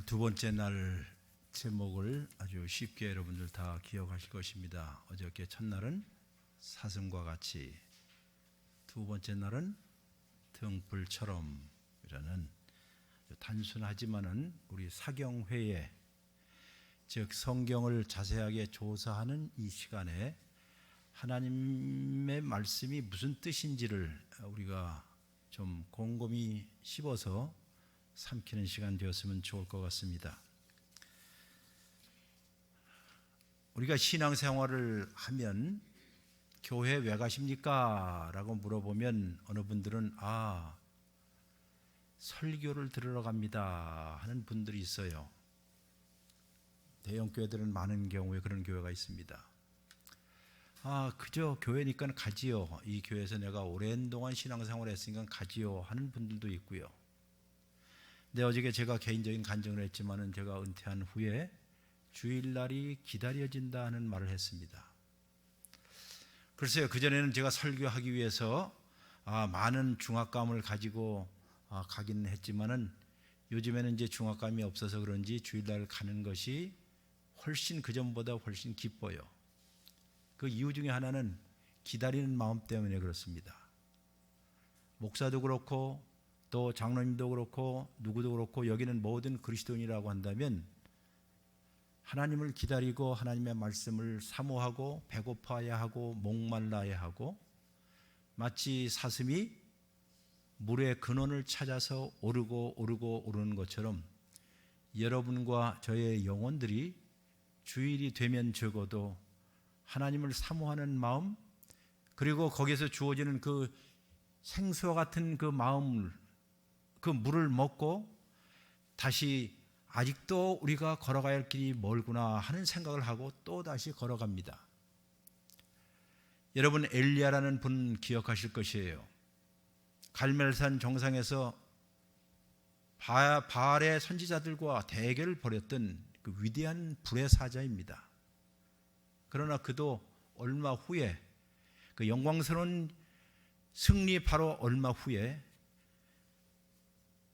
오늘 두 번째 날 제목을 아주 쉽게 여러분들 다 기억하실 것입니다. 어저께 첫날은 사슴과 같이, 두 번째 날은 등불처럼이라는 단순하지만은 우리 사경회에, 즉 성경을 자세하게 조사하는 이 시간에 하나님의 말씀이 무슨 뜻인지를 우리가 좀 곰곰이 씹어서 삼키는 시간 되었으면 좋을 것 같습니다. 우리가 신앙생활을 하면 교회 왜 가십니까? 라고 물어보면 어느 분들은 설교를 들으러 갑니다 하는 분들이 있어요. 대형교회들은 많은 경우에 그런 교회가 있습니다. 그저 교회니까 가지요. 이 교회에서 내가 오랜 동안 신앙생활을 했으니까 가지요 하는 분들도 있고요. 근데 어저께 제가 개인적인 간증을 했지만은 제가 은퇴한 후에 주일날이 기다려진다 하는 말을 했습니다. 글쎄요, 그전에는 제가 설교하기 위해서 많은 중압감을 가지고 가기는 했지만은 요즘에는 이제 중압감이 없어서 그런지 주일날 가는 것이 훨씬 그전보다 훨씬 기뻐요. 그 이유 중에 하나는 기다리는 마음 때문에 그렇습니다. 목사도 그렇고 또 장로님도 그렇고 누구도 그렇고 여기는 모든 그리스도인이라고 한다면 하나님을 기다리고 하나님의 말씀을 사모하고 배고파야 하고 목말라야 하고, 마치 사슴이 물의 근원을 찾아서 오르는 것처럼 여러분과 저의 영혼들이 주일이 되면 적어도 하나님을 사모하는 마음, 그리고 거기에서 주어지는 그 생수와 같은 그 마음을, 그 물을 먹고 다시 아직도 우리가 걸어가야 할 길이 멀구나 하는 생각을 하고 또 다시 걸어갑니다. 여러분, 엘리야라는 분 기억하실 것이에요. 갈멜산 정상에서 바알의 선지자들과 대결을 벌였던 그 위대한 불의 사자입니다. 그러나 그도 얼마 후에, 그 영광스러운 승리 바로 얼마 후에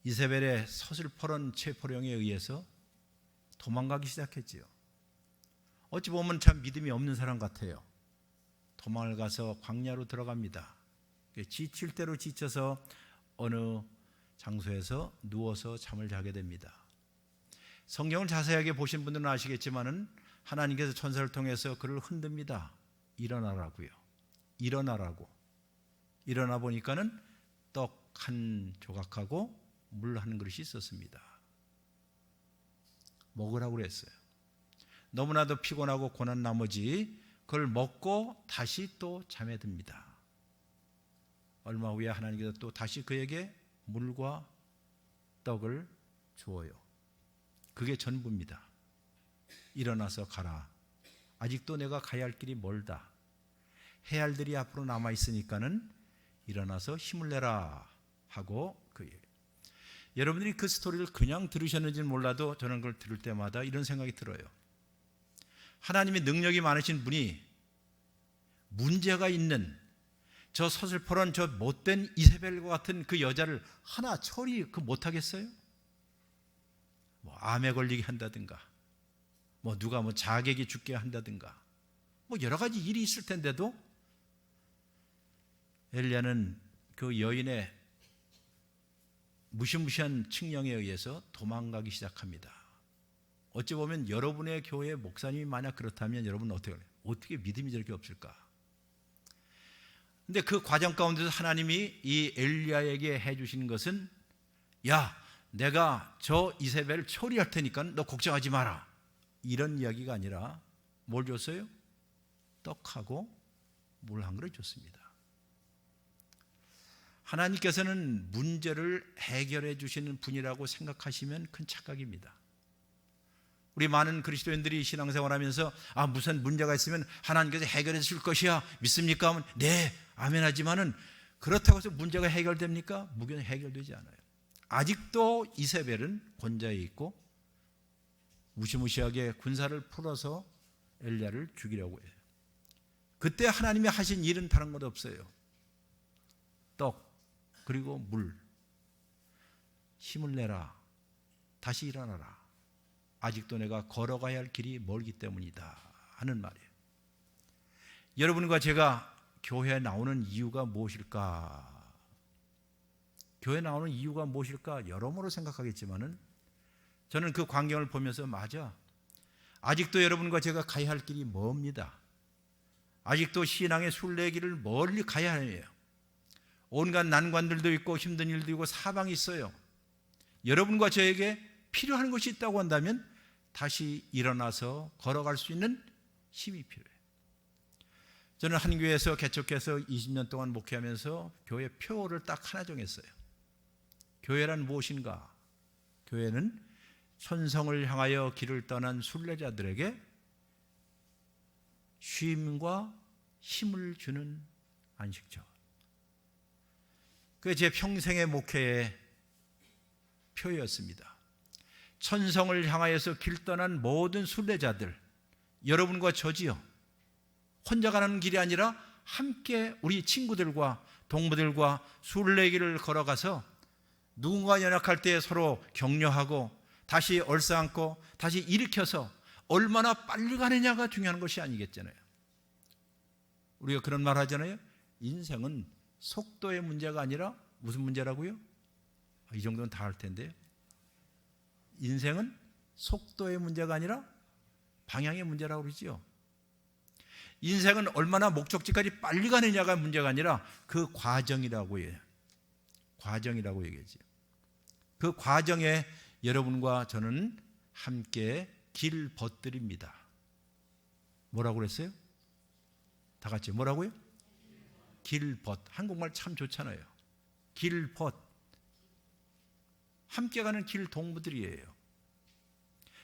이세벨의 서슬퍼런 체포령에 의해서 도망가기 시작했지요. 어찌 보면 참 믿음이 없는 사람 같아요. 도망을 가서 광야로 들어갑니다. 지칠 대로 지쳐서 어느 장소에서 누워서 잠을 자게 됩니다. 성경을 자세하게 보신 분들은 아시겠지만은 하나님께서 천사를 통해서 그를 흔듭니다. 일어나라고요. 일어나라고. 일어나 보니까는 떡 한 조각하고 물 한 그릇이 있었습니다. 먹으라고 그랬어요. 너무나도 피곤하고 고난 나머지 그걸 먹고 다시 또 잠에 듭니다. 얼마 후에 하나님께서 또 다시 그에게 물과 떡을 주어요. 그게 전부입니다. 일어나서 가라. 아직도 내가 가야 할 길이 멀다. 해야 할 일이 앞으로 남아 있으니까는 일어나서 힘을 내라 하고 여러분들이 그 스토리를 그냥 들으셨는지는 몰라도 저는 그걸 들을 때마다 이런 생각이 들어요. 하나님의 능력이 많으신 분이 문제가 있는 저 서슬퍼런 저 못된 이세벨과 같은 그 여자를 하나 처리 못하겠어요? 암에 걸리게 한다든가, 누가 자객이 죽게 한다든가, 여러 가지 일이 있을 텐데도 엘리야는 그 여인의 무시무시한 칙령에 의해서 도망가기 시작합니다. 어찌 보면 여러분의 교회 목사님이 만약 그렇다면 여러분은 어떻게 믿음이 저렇게 없을까? 근데 그 과정 가운데서 하나님이 이 엘리야에게 해주신 것은, 내가 저 이세벨을 처리할 테니까 너 걱정하지 마라, 이런 이야기가 아니라 뭘 줬어요? 떡하고 물 한 그릇 줬습니다. 하나님께서는 문제를 해결해 주시는 분이라고 생각하시면 큰 착각입니다. 우리 많은 그리스도인들이 신앙생활하면서 무슨 문제가 있으면 하나님께서 해결해 줄 것이야 믿습니까? 하면 네, 아멘 하지만은 그렇다고 해서 문제가 해결됩니까? 무조건 해결되지 않아요. 아직도 이세벨은 권좌에 있고 무시무시하게 군사를 풀어서 엘리야를 죽이려고 해요. 그때 하나님이 하신 일은 다른 것 없어요. 떡 그리고 물, 힘을 내라, 다시 일어나라, 아직도 내가 걸어가야 할 길이 멀기 때문이다 하는 말이에요. 여러분과 제가 교회에 나오는 이유가 무엇일까? 교회에 나오는 이유가 무엇일까? 여러모로 생각하겠지만은 저는 그 광경을 보면서 맞아. 아직도 여러분과 제가 가야 할 길이 멉니다. 아직도 신앙의 순례길을 멀리 가야 해요. 온갖 난관들도 있고 힘든 일도 있고 사방이 있어요. 여러분과 저에게 필요한 것이 있다고 한다면 다시 일어나서 걸어갈 수 있는 힘이 필요해요. 저는 한 교회에서 개척해서 20년 동안 목회하면서 교회 표를 딱 하나 정했어요. 교회란 무엇인가? 교회는 천성을 향하여 길을 떠난 순례자들에게 쉼과 힘을 주는 안식처. 그게 제 평생의 목회의 표였습니다. 천성을 향하여서 길 떠난 모든 순례자들, 여러분과 저지요. 혼자 가는 길이 아니라 함께 우리 친구들과 동무들과 순례길을 걸어가서 누군가 연약할 때 서로 격려하고 다시 얼싸안고 다시 일으켜서 얼마나 빨리 가느냐가 중요한 것이 아니겠잖아요. 우리가 그런 말 하잖아요. 인생은 속도의 문제가 아니라 무슨 문제라고요? 이 정도는 다 할 텐데요. 인생은 속도의 문제가 아니라 방향의 문제라고 그러지요. 인생은 얼마나 목적지까지 빨리 가느냐가 문제가 아니라 그 과정이라고 해요. 과정이라고 얘기하죠. 그 과정에 여러분과 저는 함께 길 벗들입니다. 뭐라고 그랬어요? 다 같이 뭐라고요? 길 벗. 한국말 참 좋잖아요. 길 벗. 함께 가는 길 동무들이에요.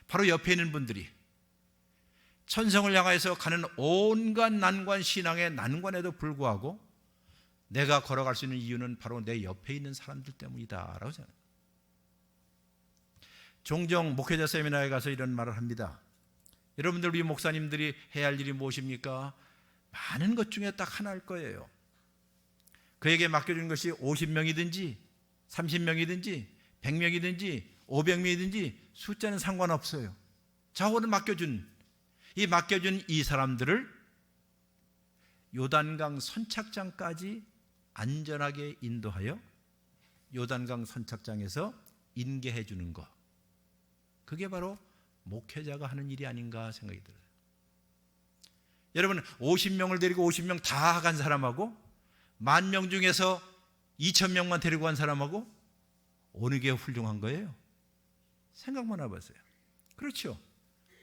바로 옆에 있는 분들이 천성을 향해서 가는 온갖 난관, 신앙의 난관에도 불구하고 내가 걸어갈 수 있는 이유는 바로 내 옆에 있는 사람들 때문이다 라고 생각합니다. 종종 목회자 세미나에 가서 이런 말을 합니다. 여러분들, 우리 목사님들이 해야 할 일이 무엇입니까? 많은 것 중에 딱 하나일 거예요. 그에게 맡겨준 것이 50명이든지 30명이든지 100명이든지 500명이든지 숫자는 상관없어요. 자원을 맡겨준 이 사람들을 요단강 선착장까지 안전하게 인도하여 요단강 선착장에서 인계해 주는 것, 그게 바로 목회자가 하는 일이 아닌가 생각이 들어요. 여러분, 50명을 데리고 50명 다 간 사람하고 10,000명 중에서 2,000명만 데리고 간 사람하고 어느 게 훌륭한 거예요? 생각만 해보세요. 그렇죠.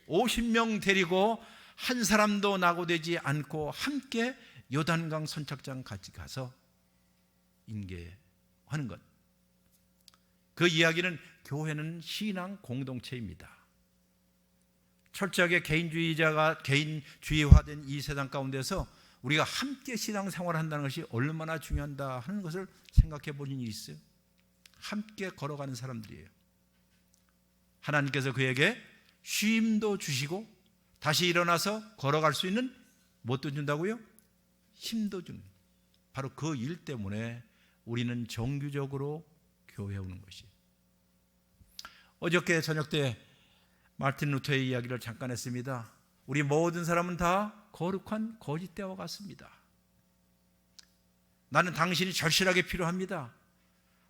50명 데리고 한 사람도 낙오되지 않고 함께 요단강 선착장 같이 가서 인계하는 것. 그 이야기는 교회는 신앙 공동체입니다. 철저하게 개인주의화된 이 세상 가운데서 우리가 함께 신앙생활을 한다는 것이 얼마나 중요하다 하는 것을 생각해 본 일이 있어요. 함께 걸어가는 사람들이에요. 하나님께서 그에게 쉼도 주시고 다시 일어나서 걸어갈 수 있는 뭣도 준다고요? 힘도 주는. 바로 그 일 때문에 우리는 정규적으로 교회에 오는 것이에요. 어저께 저녁 때 마틴 루터의 이야기를 잠깐 했습니다. 우리 모든 사람은 다 거룩한 거짓대와 같습니다. 나는 당신이 절실하게 필요합니다.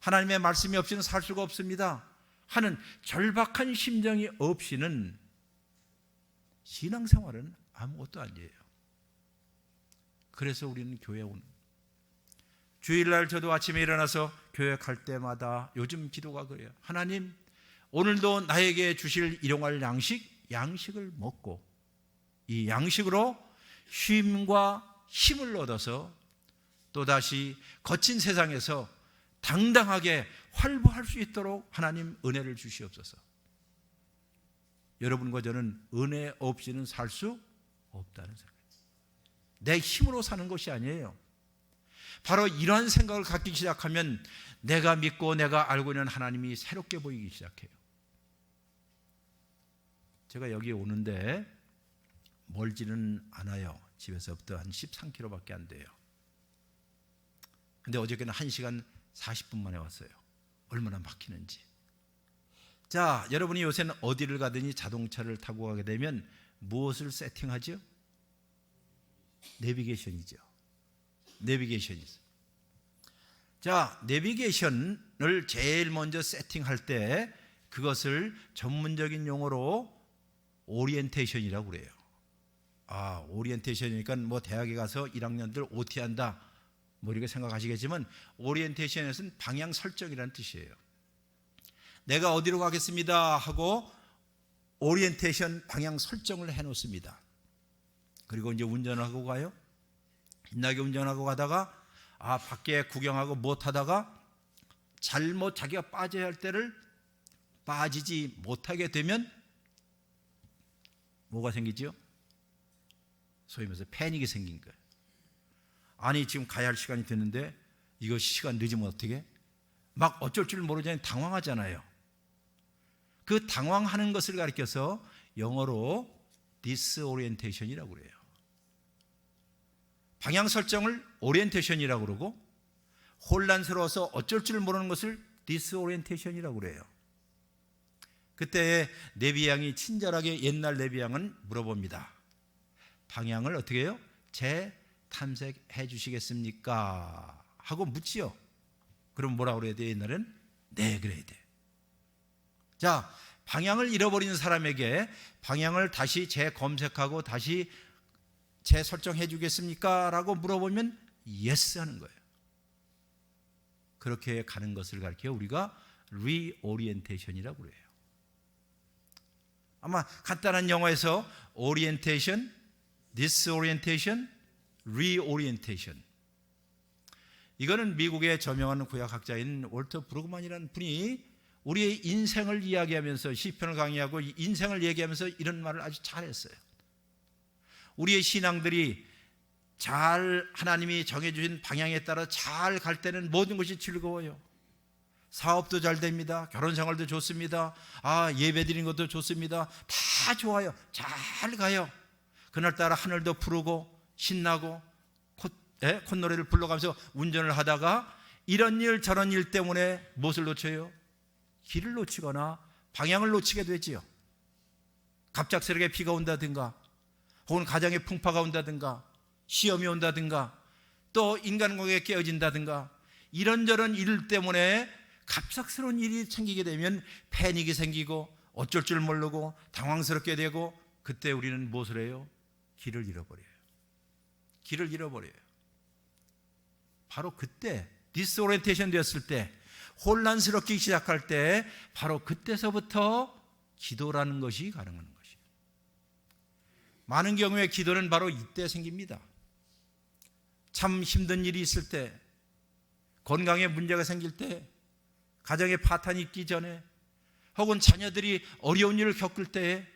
하나님의 말씀이 없이는 살 수가 없습니다 하는 절박한 심정이 없이는 신앙생활은 아무것도 아니에요. 그래서 우리는 교회에 오는, 주일날 저도 아침에 일어나서 교회 갈 때마다 요즘 기도가 그래요. 하나님, 오늘도 나에게 주실 일용할 양식을 먹고 이 양식으로 쉼과 힘을 얻어서 또다시 거친 세상에서 당당하게 활보할 수 있도록 하나님 은혜를 주시옵소서. 여러분과 저는 은혜 없이는 살 수 없다는 생각이에요. 내 힘으로 사는 것이 아니에요. 바로 이러한 생각을 갖기 시작하면 내가 믿고 내가 알고 있는 하나님이 새롭게 보이기 시작해요. 제가 여기 오는데 멀지는 않아요. 집에서부터 한 13km밖에 안 돼요. 근데 어저께는 1시간 40분 만에 왔어요. 얼마나 막히는지. 자, 여러분이 요새는 어디를 가든지 자동차를 타고 가게 되면 무엇을 세팅하죠? 내비게이션이죠. 내비게이션이죠. 자, 내비게이션을 제일 먼저 세팅할 때 그것을 전문적인 용어로 오리엔테이션이라고 그래요. 아, 오리엔테이션이니까 뭐 대학에 가서 1학년들 OT한다 뭐 이렇게 생각하시겠지만, 오리엔테이션에서는 방향 설정이라는 뜻이에요. 내가 어디로 가겠습니다 하고 오리엔테이션 방향 설정을 해 놓습니다. 그리고 이제 운전을 하고 가요. 신나게 운전하고 가다가 밖에 구경하고 못 하다가 잘못 자기가 빠져야 할 때를 빠지지 못하게 되면 뭐가 생기죠? 소위 말해서 패닉이 생긴 거예요. 아니, 지금 가야 할 시간이 됐는데 이거 시간 늦으면 어떻게? 막 어쩔 줄 모르잖아요. 당황하잖아요. 그 당황하는 것을 가리켜서 영어로 disorientation이라고 그래요. 방향 설정을 오리엔테이션이라고 그러고, 혼란스러워서 어쩔 줄 모르는 것을 disorientation이라고 그래요. 그때 내비양이 친절하게, 옛날 내비양은 물어봅니다. 방향을 어떻게 해요? 재탐색해 주시겠습니까? 하고 묻지요. 그럼 뭐라고 그래야 돼? 옛날엔 네 그래야 돼. 자, 방향을 잃어버리는 사람에게 방향을 다시 재검색하고 다시 재설정해 주겠습니까? 라고 물어보면 yes 하는 거예요. 그렇게 가는 것을 가리켜 우리가 reorientation이라고 그래요. 아마 간단한 영어에서 orientation, disorientation, reorientation, 이거는 미국의 저명한 구약학자인 월터 브루그만이라는 분이 우리의 인생을 이야기하면서, 시편을 강의하고 인생을 얘기하면서 이런 말을 아주 잘했어요. 우리의 신앙들이 잘 하나님이 정해주신 방향에 따라 잘 갈 때는 모든 것이 즐거워요. 사업도 잘 됩니다. 결혼생활도 좋습니다. 예배 드리는 것도 좋습니다. 다 좋아요. 잘 가요. 그날따라 하늘도 푸르고 신나고 콧노래를 불러가면서 운전을 하다가 이런 일 저런 일 때문에 무엇을 놓쳐요? 길을 놓치거나 방향을 놓치게 되지요. 갑작스럽게 비가 온다든가, 혹은 가정에 풍파가 온다든가, 시험이 온다든가, 또 인간관계가 깨어진다든가, 이런저런 일 때문에 갑작스러운 일이 생기게 되면 패닉이 생기고 어쩔 줄 모르고 당황스럽게 되고, 그때 우리는 무엇을 해요? 길을 잃어버려요. 길을 잃어버려요. 바로 그때 디스오리엔테이션 되었을 때, 혼란스럽기 시작할 때, 바로 그때서부터 기도라는 것이 가능한 것이에요. 많은 경우에 기도는 바로 이때 생깁니다. 참 힘든 일이 있을 때, 건강에 문제가 생길 때, 가정에 파탄이 있기 전에, 혹은 자녀들이 어려운 일을 겪을 때에,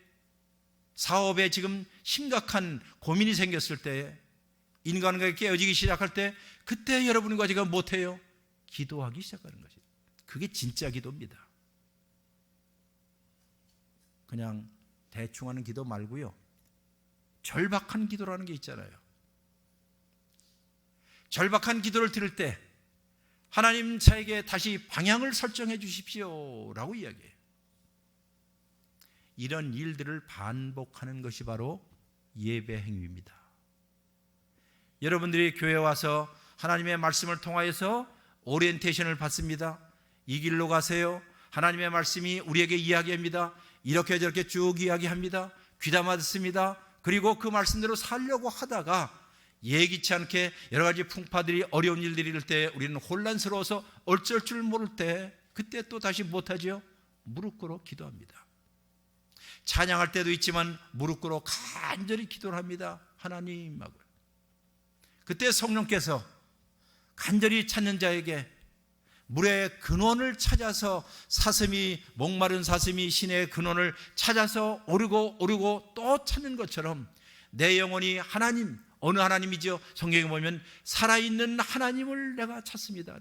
사업에 지금 심각한 고민이 생겼을 때에, 인간관계가 깨어지기 시작할 때, 그때 여러분과 제가 못해요? 기도하기 시작하는 것이에요. 그게 진짜 기도입니다. 그냥 대충 하는 기도 말고요, 절박한 기도라는 게 있잖아요. 절박한 기도를 들을 때 하나님, 저에게 다시 방향을 설정해 주십시오 라고 이야기해요. 이런 일들을 반복하는 것이 바로 예배 행위입니다. 여러분들이 교회에 와서 하나님의 말씀을 통하여서 오리엔테이션을 받습니다. 이 길로 가세요. 하나님의 말씀이 우리에게 이야기합니다. 이렇게 저렇게 쭉 이야기합니다. 귀담아 듣습니다. 그리고 그 말씀대로 살려고 하다가 예기치 않게 여러 가지 풍파들이, 어려운 일들이 있을 때 우리는 혼란스러워서 어쩔 줄 모를 때, 그때 또 다시 못하죠? 무릎 꿇어 기도합니다. 찬양할 때도 있지만 무릎 꿇어 간절히 기도를 합니다. 하나님하고. 그때 성령께서 간절히 찾는 자에게 물의 근원을 찾아서, 사슴이, 목마른 사슴이 신의 근원을 찾아서 오르고 또 찾는 것처럼, 내 영혼이 하나님, 어느 하나님이죠? 성경에 보면 살아있는 하나님을 내가 찾습니다.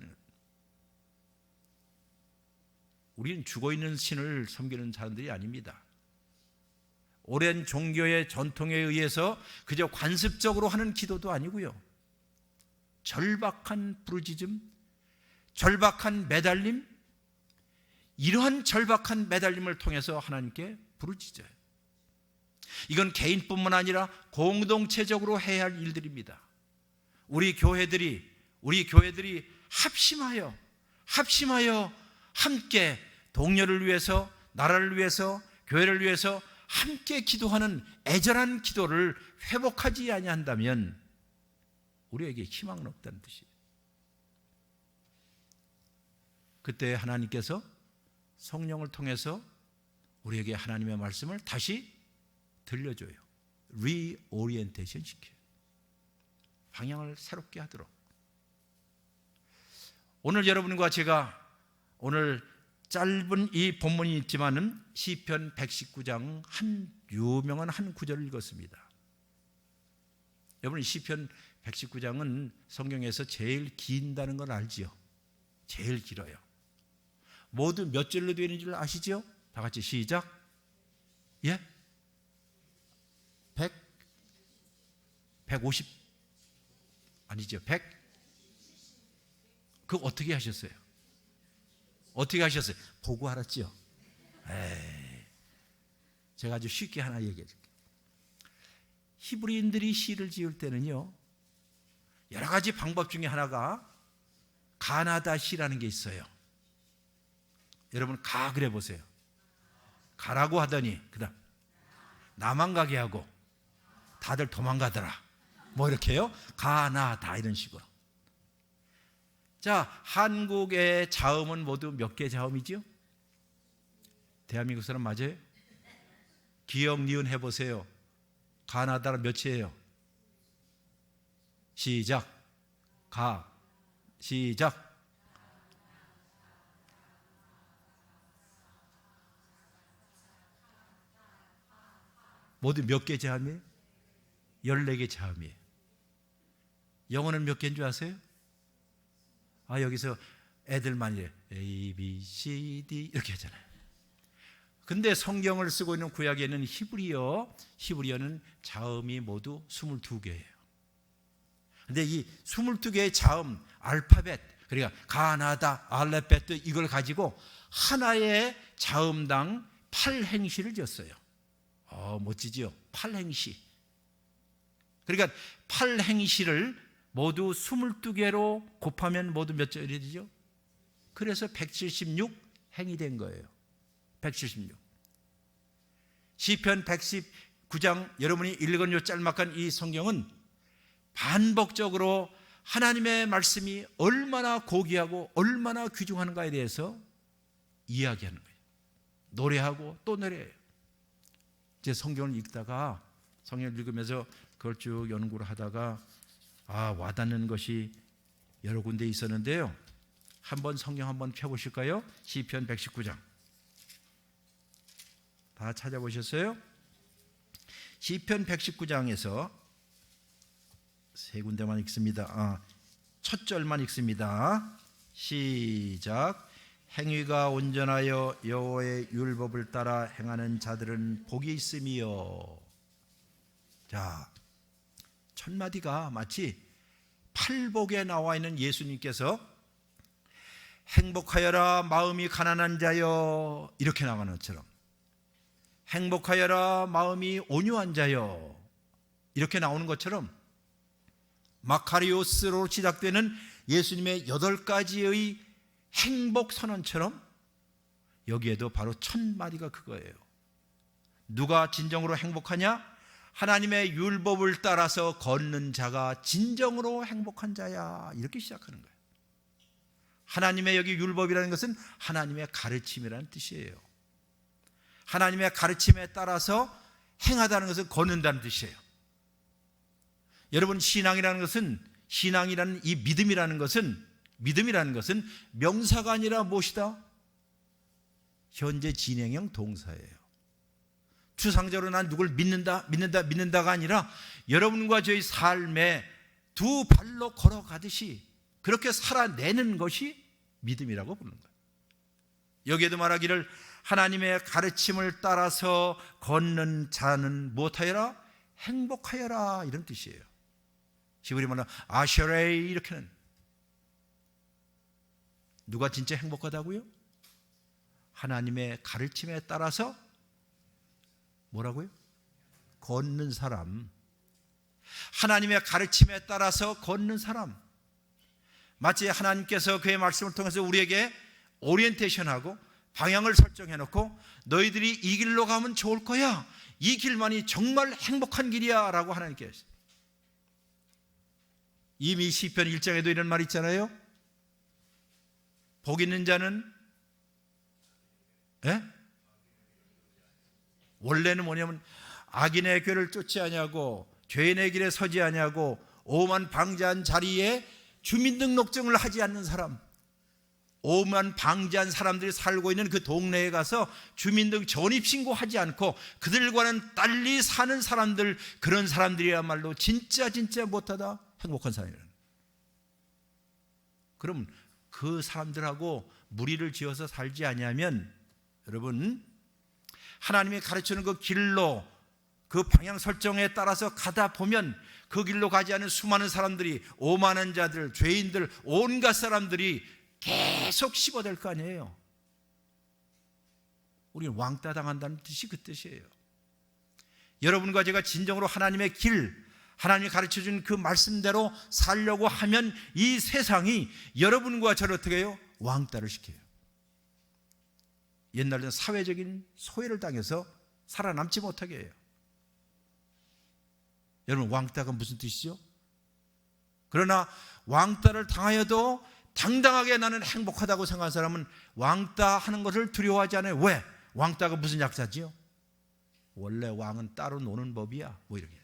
우리는 죽어있는 신을 섬기는 사람들이 아닙니다. 오랜 종교의 전통에 의해서 그저 관습적으로 하는 기도도 아니고요, 절박한 부르짖음, 절박한 매달림, 이러한 절박한 매달림을 통해서 하나님께 부르짖어요. 이건 개인뿐만 아니라 공동체적으로 해야 할 일들입니다. 우리 교회들이 합심하여 함께 동료를 위해서, 나라를 위해서, 교회를 위해서 함께 기도하는 애절한 기도를 회복하지 아니한다면 우리에게 희망은 없다는 뜻이에요. 그때 하나님께서 성령을 통해서 우리에게 하나님의 말씀을 다시 들려줘요. 리오리엔테이션 시켜요. 방향을 새롭게 하도록. 오늘 여러분과 제가 오늘 짧은 이 본문이 있지만은 시편 119장 한 유명한 한 구절을 읽었습니다. 여러분, 시편 119장은 성경에서 제일 긴다는 걸 알지요? 제일 길어요. 모두 몇 절로 되어 있는 줄 아시죠? 다 같이 시작. 예? 150 아니죠? 100? 그거 어떻게 하셨어요? 어떻게 하셨어요? 보고 알았지요? 제가 아주 쉽게 하나 얘기해 줄게요. 히브리인들이 시를 지을 때는요, 여러 가지 방법 중에 하나가 가나다 시라는 게 있어요. 여러분, 가 그래 보세요. 가라고 하더니 그다음 나만 가게 하고 다들 도망가더라. 뭐 이렇게요? 가나다 이런 식으로. 자, 한국의 자음은 모두 몇 개 자음이죠? 대한민국 사람 맞아요? 기억, 니은 해보세요. 가나다는 몇이에요? 시작. 가. 시작. 모두 몇 개 자음이에요? 14개 자음이에요. 영어는 몇 개인 줄 아세요? 여기서 애들만 이래 A, B, C, D 이렇게 하잖아요. 근데 성경을 쓰고 있는 구약에는 히브리어는 자음이 모두 22개예요. 근데 이 22개의 자음, 알파벳, 그러니까 가나다, 알레베트 이걸 가지고 하나의 자음당 8행시를 지었어요. 멋지지요? 8행시. 그러니까 8행시를 모두 22개로 곱하면 모두 몇 절이 되죠? 그래서 176행이 된 거예요. 176. 시편 119장 여러분이 읽은 요 짤막한 이 성경은 반복적으로 하나님의 말씀이 얼마나 고귀하고 얼마나 귀중한가에 대해서 이야기하는 거예요. 노래하고 또 노래해요. 이제 성경을 읽다가 성경을 읽으면서 그걸 쭉 연구를 하다가 와닿는 것이 여러 군데 있었는데요. 한번 성경 한번 펴보실까요? 시편 119장 다 찾아보셨어요? 시편 119장에서 세 군데만 읽습니다. 첫 절만 읽습니다. 시작. 행위가 온전하여 여호와의 율법을 따라 행하는 자들은 복이 있음이요. 자, 첫 마디가 마치 팔복에 나와 있는 예수님께서 행복하여라 마음이 가난한 자여 이렇게 나가는 것처럼, 행복하여라 마음이 온유한 자여 이렇게 나오는 것처럼, 마카리오스로 시작되는 예수님의 8가지의 행복 선언처럼 여기에도 바로 첫 마디가 그거예요. 누가 진정으로 행복하냐? 하나님의 율법을 따라서 걷는 자가 진정으로 행복한 자야. 이렇게 시작하는 거예요. 하나님의 여기 율법이라는 것은 하나님의 가르침이라는 뜻이에요. 하나님의 가르침에 따라서 행하다는 것은 걷는다는 뜻이에요. 여러분, 신앙이라는 이 믿음이라는 것은 명사가 아니라 무엇이다? 현재 진행형 동사예요. 추상적으로 난 누굴 믿는다가 아니라 여러분과 저희 삶에 두 발로 걸어가듯이 그렇게 살아내는 것이 믿음이라고 부르는 거예요. 여기에도 말하기를 하나님의 가르침을 따라서 걷는 자는 무엇하여라? 행복하여라 이런 뜻이에요. 히브리 말로 아셔레이 이렇게는 누가 진짜 행복하다고요? 하나님의 가르침에 따라서 뭐라고요? 걷는 사람. 하나님의 가르침에 따라서 걷는 사람. 마치 하나님께서 그의 말씀을 통해서 우리에게 오리엔테이션하고 방향을 설정해 놓고 너희들이 이 길로 가면 좋을 거야, 이 길만이 정말 행복한 길이야 라고 하나님께 했어요. 이미 시편 1장에도 이런 말이 있잖아요. 복 있는 자는 원래는 뭐냐면 악인의 궤를 쫓지 아니하고 죄인의 길에 서지 아니하고 오만 방자한 자리에 주민등록증을 하지 않는 사람, 오만 방자한 사람들이 살고 있는 그 동네에 가서 주민등록 전입신고하지 않고 그들과는 달리 사는 사람들, 그런 사람들이야말로 진짜 못하다 행복한 사람이라는. 그럼 그 사람들하고 무리를 지어서 살지 아니하면 여러분, 하나님이 가르치는 그 길로, 그 방향 설정에 따라서 가다 보면 그 길로 가지 않은 수많은 사람들이, 오만한 자들, 죄인들, 온갖 사람들이 계속 씹어댈 거 아니에요. 우리는 왕따 당한다는 뜻이 그 뜻이에요. 여러분과 제가 진정으로 하나님의 길, 하나님이 가르쳐준 그 말씀대로 살려고 하면 이 세상이 여러분과 저를 어떻게 해요? 왕따를 시켜요. 옛날에는 사회적인 소외를 당해서 살아남지 못하게 해요. 여러분, 왕따가 무슨 뜻이죠? 그러나 왕따를 당하여도 당당하게 나는 행복하다고 생각하는 사람은 왕따 하는 것을 두려워하지 않아요. 왜? 왕따가 무슨 약자지요? 원래 왕은 따로 노는 법이야, 뭐 이렇게.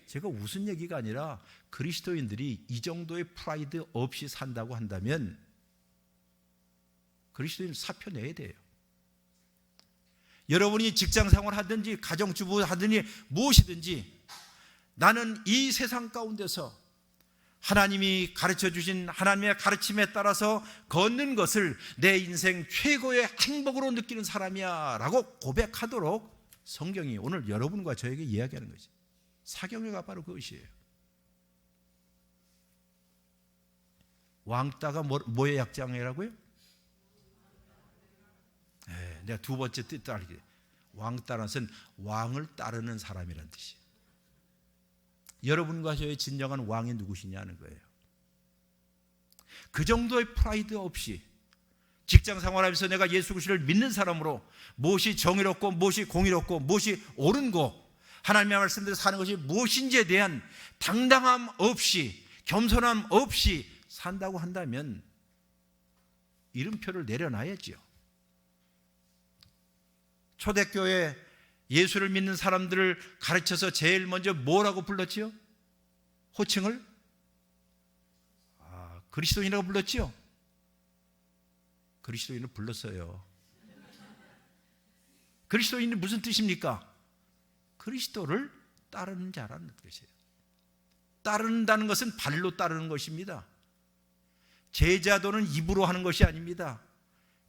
제가 웃은 얘기가 아니라 그리스도인들이 이 정도의 프라이드 없이 산다고 한다면 그리스도인 사표 내야 돼요. 여러분이 직장생활 하든지 가정주부 하든지 무엇이든지 나는 이 세상 가운데서 하나님이 가르쳐주신 하나님의 가르침에 따라서 걷는 것을 내 인생 최고의 행복으로 느끼는 사람이야 라고 고백하도록 성경이 오늘 여러분과 저에게 이야기하는 거지. 사경회가 바로 그것이에요. 왕따가 뭐의 약자라고요? 내가 두 번째 뜻도 알게. 왕따라는 것은 왕을 따르는 사람이라는 뜻이에요. 여러분과 저의 진정한 왕이 누구시냐는 거예요. 그 정도의 프라이드 없이 직장 생활하면서 내가 예수 그리스도를 믿는 사람으로 무엇이 정의롭고 무엇이 공의롭고 무엇이 옳은고 하나님의 말씀대로 사는 것이 무엇인지에 대한 당당함 없이, 겸손함 없이 산다고 한다면 이름표를 내려놔야지요. 초대교회 예수를 믿는 사람들을 가르쳐서 제일 먼저 뭐라고 불렀지요? 호칭을? 그리스도인이라고 불렀지요? 그리스도인을 불렀어요. 그리스도인이 무슨 뜻입니까? 그리스도를 따르는 자라는 것이에요. 따른다는 것은 발로 따르는 것입니다. 제자도는 입으로 하는 것이 아닙니다.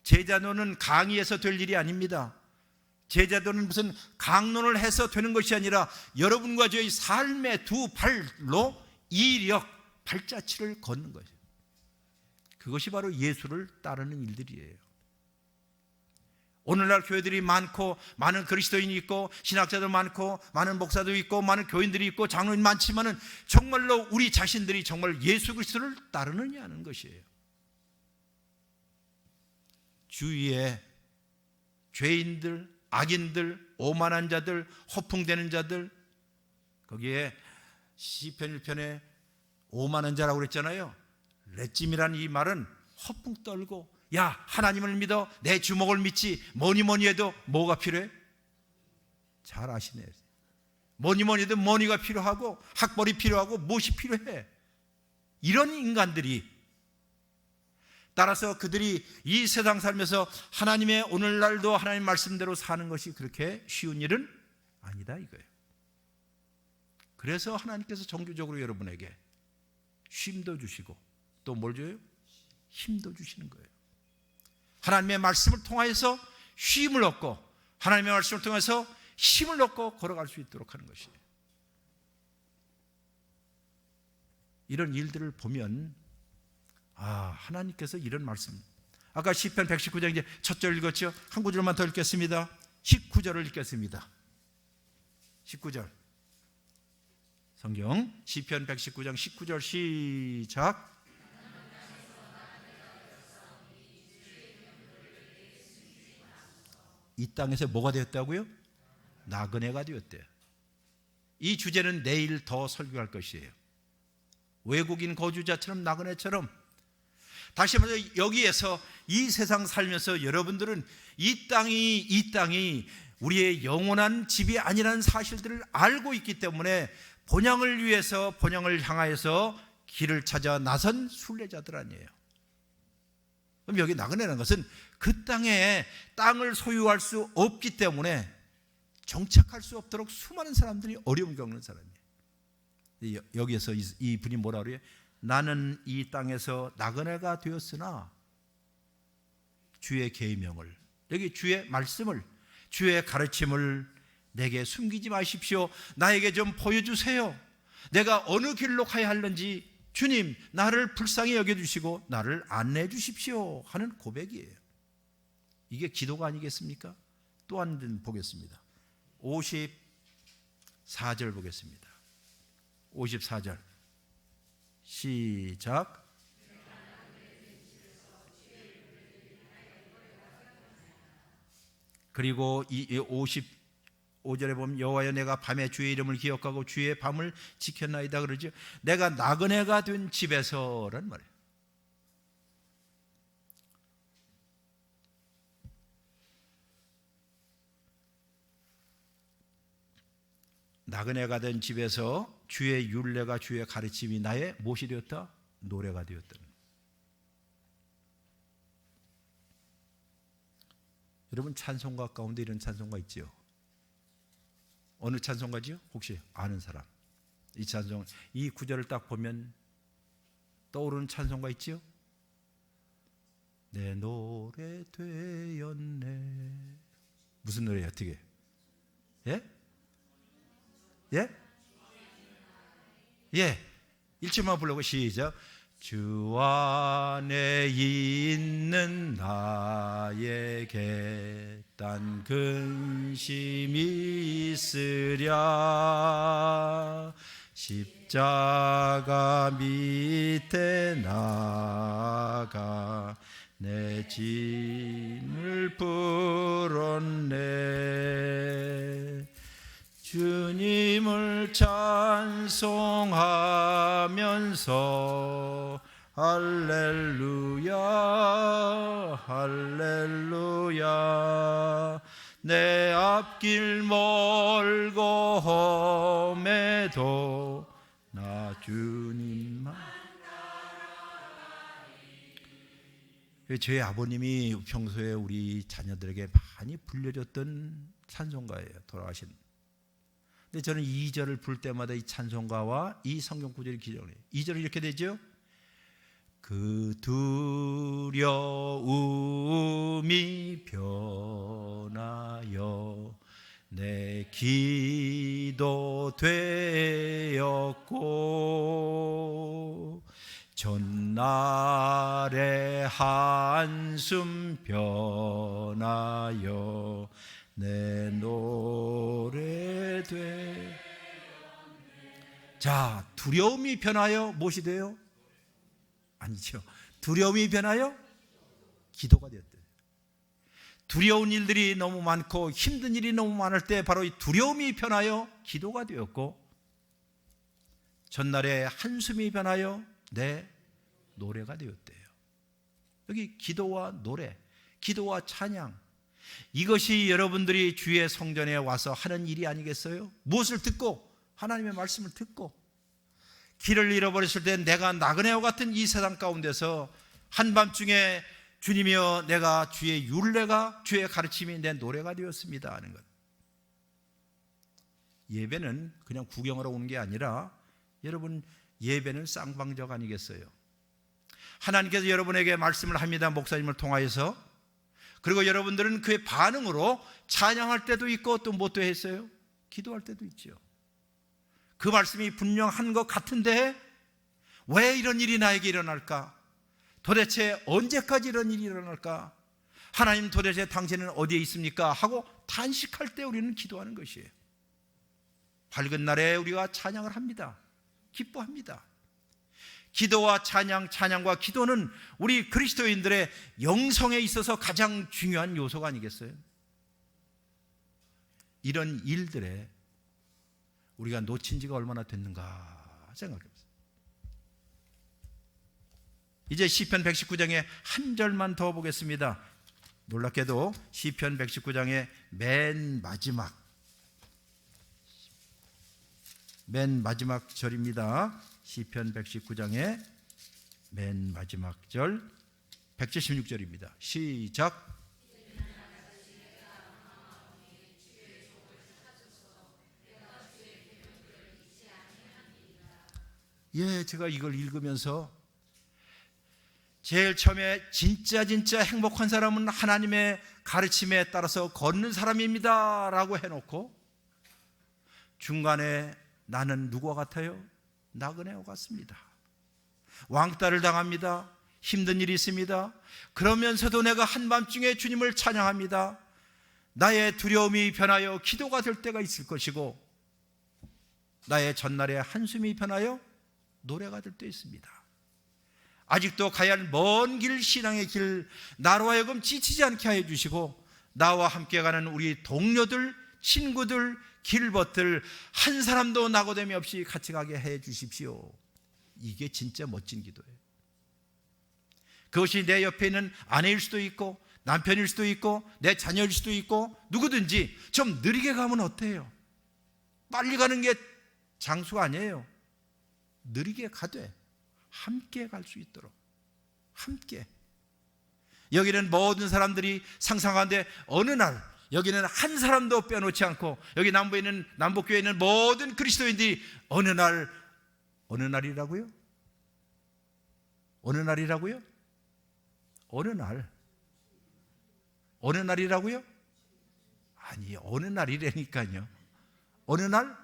제자도는 강의해서 될 일이 아닙니다. 제자도는 무슨 강론을 해서 되는 것이 아니라 여러분과 저의 삶의 두 발로 이력, 발자취를 걷는 것이에요. 그것이 바로 예수를 따르는 일들이에요. 오늘날 교회들이 많고 많은 그리스도인이 있고 신학자들 많고 많은 목사도 있고 많은 교인들이 있고 장로인 많지만은 정말로 우리 자신들이 정말 예수 그리스도를 따르느냐는 것이에요. 주위에 죄인들, 악인들, 오만한 자들, 허풍되는 자들, 거기에 시편 1편에 오만한 자라고 그랬잖아요. 렛짐이라는 이 말은 허풍 떨고, 야, 하나님을 믿어, 내 주먹을 믿지, 뭐니 해도 뭐가 필요해? 잘 아시네. 뭐니 해도 머니가 필요하고 학벌이 필요하고 무엇이 필요해? 이런 인간들이, 따라서 그들이 이 세상 살면서 하나님의 오늘날도 하나님 말씀대로 사는 것이 그렇게 쉬운 일은 아니다 이거예요. 그래서 하나님께서 정규적으로 여러분에게 쉼도 주시고 또 뭘 줘요? 힘도 주시는 거예요. 하나님의 말씀을 통하여서 쉼을 얻고 하나님의 말씀을 통해서 힘을 얻고 걸어갈 수 있도록 하는 것이에요. 이런 일들을 보면 하나님께서 이런 말씀, 아까 시편 119장 이제 첫 절 읽었죠? 한 구절만 더 읽겠습니다. 19절을 읽겠습니다. 19절 성경 시편 119장 19절 시작. 이 땅에서 뭐가 되었다고요? 나그네가 되었대요. 이 주제는 내일 더 설교할 것이에요. 외국인 거주자처럼 나그네처럼. 다시 말해서 여기에서 이 세상 살면서 여러분들은 이 땅이 우리의 영원한 집이 아니라는 사실들을 알고 있기 때문에 본향을 위해서 본향을 향하여서 길을 찾아 나선 순례자들 아니에요. 그럼 여기 나그네라는 것은 그 땅에 땅을 소유할 수 없기 때문에 정착할 수 없도록 수많은 사람들이 어려움 겪는 사람이에요. 여기에서 이 분이 뭐라 그래요? 나는 이 땅에서 나그네가 되었으나 주의 계명을, 여기 주의 말씀을, 주의 가르침을 내게 숨기지 마십시오. 나에게 좀 보여주세요. 내가 어느 길로 가야 하는지 주님 나를 불쌍히 여겨주시고 나를 안내해 주십시오 하는 고백이에요. 이게 기도가 아니겠습니까? 또 한 번 보겠습니다. 54절 보겠습니다. 54절 시작. 그리고 이 55절에 보면 여호와여 내가 밤에 주의 이름을 기억하고 주의 밤을 지켰나이다 그러죠. 내가 나그네가 된 집에서란 말이에요. 나그네가 된 집에서 주의 율례가 주의 가르침이 나의 무엇이 되었다? 노래가 되었다. 여러분 찬송가 가운데 이런 찬송가 있지요? 어느 찬송가지요? 혹시 아는 사람? 이 찬송, 이 구절을 딱 보면 떠오르는 찬송가 있지요? 내 노래 되었네. 무슨 노래예요? 어떻게? 예? 예? 예. 1절만 부르고 시작. 주 안에 있는 나에게 딴 근심이 있으랴 십자가 밑에 나가 내 짐을 풀었네. 주님을 찬송하면서 할렐루야 할렐루야 내 앞길 멀고 험해도 나 주님만. 저희 아버님이 평소에 우리 자녀들에게 많이 불려줬던 찬송가예요. 돌아가신. 근데 저는 2절을 부를 때마다 이 찬송가와 이 성경 구절이 기억해요. 2절이 이렇게 되죠. 그 두려움이 변하여 내 기도 되었고 전날의 한숨 변하여 내 노래 돼. 자, 두려움이 변하여 무엇이 돼요? 아니죠. 두려움이 변하여 기도가 되었대요. 두려운 일들이 너무 많고 힘든 일이 너무 많을 때 바로 이 두려움이 변하여 기도가 되었고 전날에 한숨이 변하여 내 노래가 되었대요. 여기 기도와 노래, 기도와 찬양, 이것이 여러분들이 주의 성전에 와서 하는 일이 아니겠어요? 무엇을 듣고? 하나님의 말씀을 듣고. 길을 잃어버렸을 때 내가 나그네와 같은 이 세상 가운데서 한밤중에 주님이여 내가 주의 율례가 주의 가르침이 내 노래가 되었습니다 하는 것. 예배는 그냥 구경하러 오는 게 아니라 여러분 예배는 쌍방적 아니겠어요? 하나님께서 여러분에게 말씀을 합니다. 목사님을 통하여서. 그리고 여러분들은 그의 반응으로 찬양할 때도 있고 또 뭣도 했어요? 기도할 때도 있죠. 그 말씀이 분명한 것 같은데 왜 이런 일이 나에게 일어날까? 도대체 언제까지 이런 일이 일어날까? 하나님 도대체 당신은 어디에 있습니까? 하고 탄식할 때 우리는 기도하는 것이에요. 밝은 날에 우리가 찬양을 합니다. 기뻐합니다. 기도와 찬양과 기도는 우리 그리스도인들의 영성에 있어서 가장 중요한 요소가 아니겠어요? 이런 일들에 우리가 놓친 지가 얼마나 됐는가 생각해 보세요. 이제 시편 119장의 한 절만 더 보겠습니다. 놀랍게도 시편 119장의 맨 마지막 절입니다. 시편 119장의 맨 마지막 절 176절입니다. 시작. 예, 제가 이걸 읽으면서 제일 처음에 진짜 행복한 사람은 하나님의 가르침에 따라서 걷는 사람입니다 라고 해놓고 중간에 나는 누구와 같아요? 나그네와 같습니다. 왕따를 당합니다. 힘든 일이 있습니다. 그러면서도 내가 한밤중에 주님을 찬양합니다. 나의 두려움이 변하여 기도가 될 때가 있을 것이고 나의 전날의 한숨이 변하여 노래가 될 때 있습니다. 아직도 가야 할 먼 길, 신앙의 길, 나로 하여금 지치지 않게 하여 주시고 나와 함께 가는 우리 동료들, 친구들, 길벗들 한 사람도 낙오됨이 없이 같이 가게 해 주십시오. 이게 진짜 멋진 기도예요. 그것이 내 옆에 있는 아내일 수도 있고 남편일 수도 있고 내 자녀일 수도 있고 누구든지 좀 느리게 가면 어때요? 빨리 가는 게 장수가 아니에요. 느리게 가되 함께 갈 수 있도록 함께. 여기는 모든 사람들이 상상하는데 어느 날 여기는 한 사람도 빼놓지 않고 여기 남부에 있는 남북교회에 있는 모든 그리스도인들이 어느 날이라고요? 어느 날이라고요? 어느 날이라고요? 아니, 어느 날이라니까요. 어느 날.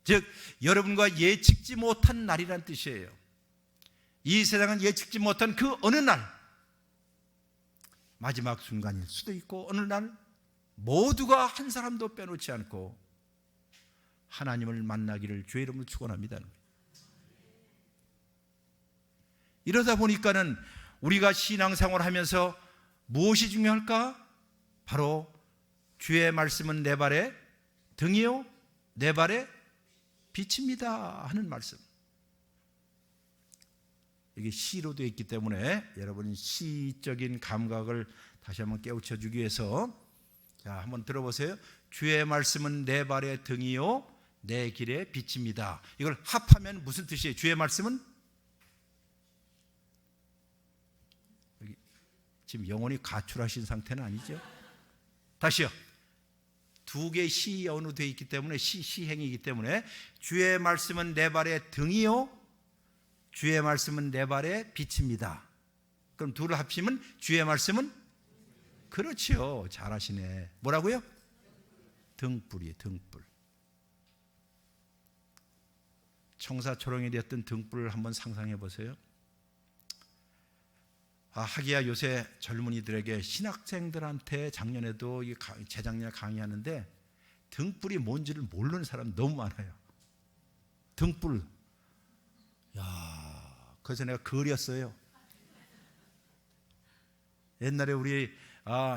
즉 여러분과 예측지 못한 날이란 뜻이에요. 이 세상은 예측지 못한 그 어느 날, 마지막 순간일 수도 있고 어느 날 모두가 한 사람도 빼놓지 않고 하나님을 만나기를 주의 이름으로 축원합니다. 이러다 보니까는 우리가 신앙생활을 하면서 무엇이 중요할까? 바로 주의 말씀은 내 발의 등이요 내 발의 빛입니다 하는 말씀. 이게 시로 되어 있기 때문에 여러분이 시적인 감각을 다시 한번 깨우쳐 주기 위해서 자, 한번 들어보세요. 주의 말씀은 내 발의 등이요 내 길의 빛입니다. 이걸 합하면 무슨 뜻이에요? 주의 말씀은 지금 영혼이 가출하신 상태는 아니죠? 다시요. 두 개의 시연으로 되어 있기 때문에 시행이기 때문에 주의 말씀은 내 발의 등이요 주의 말씀은 내 발의 빛입니다. 그럼 둘을 합치면 주의 말씀은 그렇지요. 잘하시네. 뭐라고요? 등불이에요. 등불. 청사초롱이 되었던 등불을 한번 상상해 보세요. 하기야 요새 젊은이들에게 신학생들한테 작년에도 재작년에 강의하는데 등불이 뭔지를 모르는 사람 너무 많아요. 등불. 그래서 내가 그렸어요. 옛날에 우리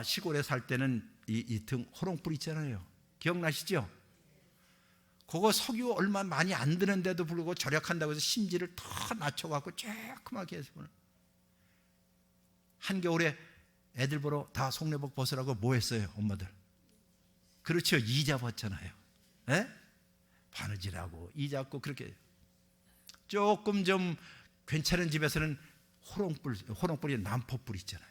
시골에 살 때는 이 등 호롱불 있잖아요. 기억나시죠? 그거 석유 얼마 많이 안 드는데도 불구하고 절약한다고 해서 심지를 더 낮춰갖고 조그맣게 해서 한겨울에 애들 보러 다 속내복 벗으라고 뭐 했어요? 엄마들. 그렇죠. 이자 벗잖아요. 에? 바느질하고 이 잡고 그렇게 조금 좀 괜찮은 집에서는 호롱불이 남포불 있잖아요.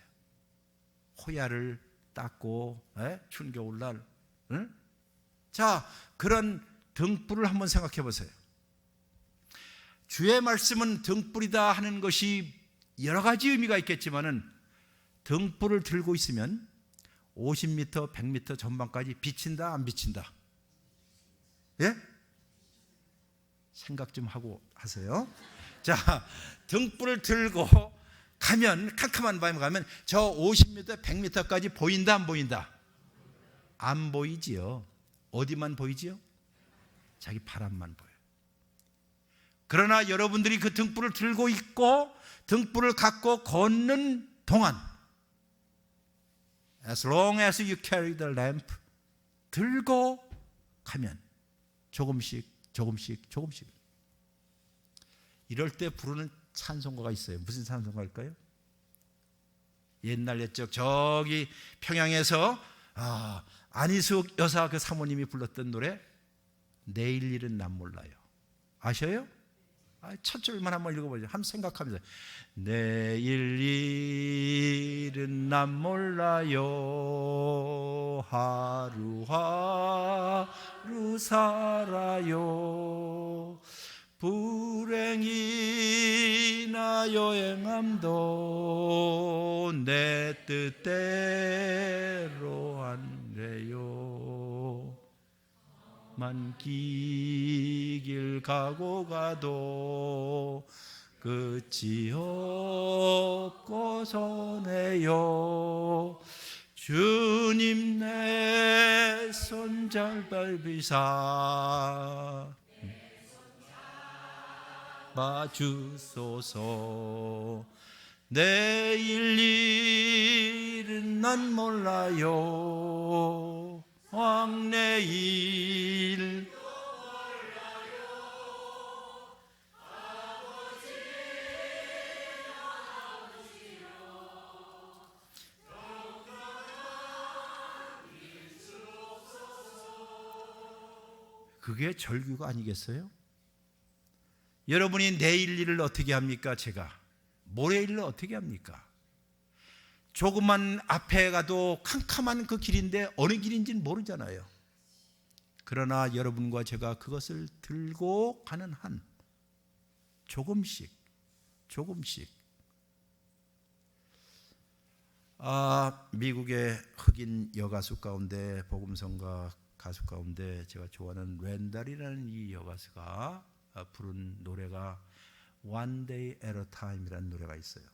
호야를 닦고 추운 겨울날 응? 자, 그런 등불을 한번 생각해 보세요. 주의 말씀은 등불이다 하는 것이 여러 가지 의미가 있겠지만은 등불을 들고 있으면 50m, 100m 전방까지 비친다 안 비친다? 예? 생각 좀 하고 하세요. 자, 등불을 들고 가면, 캄캄한 밤에 가면 저 50m, 100m까지 보인다, 안 보인다? 안 보이지요. 어디만 보이지요? 자기 바람만 보여요. 그러나 여러분들이 그 등불을 들고 있고 등불을 갖고 걷는 동안, as long as you carry the lamp, 들고 가면 조금씩 이럴 때 부르는 찬송가가 있어요. 무슨 찬송가일까요? 옛날 옛적 저기 평양에서 안희숙 여사 그 사모님이 불렀던 노래, 내일 일은 난 몰라요. 아셔요? 첫 줄만 한번 읽어보죠. 한번 생각하면서, 내일 일은 난 몰라요, 하루하루 살아요, 불행이나 여행함도 내 뜻대로 안 돼요, 만기길 가고 가도 끝이 없고 손해요, 주님 내 손 잘 밟으사 봐주소서, 내일 일은 난 몰라요, 왕래일 그게 절규가 아니겠어요? 여러분이 내일 일을 어떻게 합니까? 제가 모레 일을 어떻게 합니까? 조금만 앞에 가도 캄캄한 그 길인데 어느 길인지는 모르잖아요. 그러나 여러분과 제가 그것을 들고 가는 한 조금씩 미국의 흑인 여가수 가운데, 복음성가 가수 가운데 제가 좋아하는 랜달이라는 이 여가수가 부른 노래가 One Day at a Time이라는 노래가 있어요.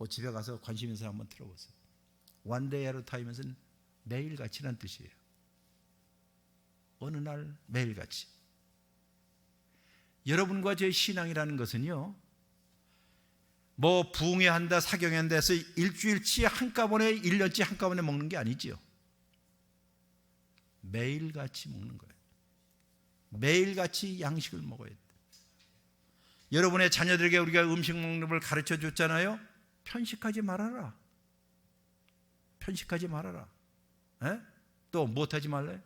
집에 가서 관심 있는 사람 한번 들어보세요. One Day at a Time은 매일같이란 뜻이에요. 어느 날 매일같이. 여러분과 제 신앙이라는 것은요, 뭐 부흥회한다, 사경회한다 해서 일주일치 한꺼번에, 1년치 한꺼번에 먹는 게 아니지요. 매일같이 먹는 거예요. 매일같이 양식을 먹어야 돼요. 여러분의 자녀들에게 우리가 음식 먹는 걸 가르쳐 줬잖아요. 편식하지 말아라. 편식하지 말아라. 또 못하지 말래?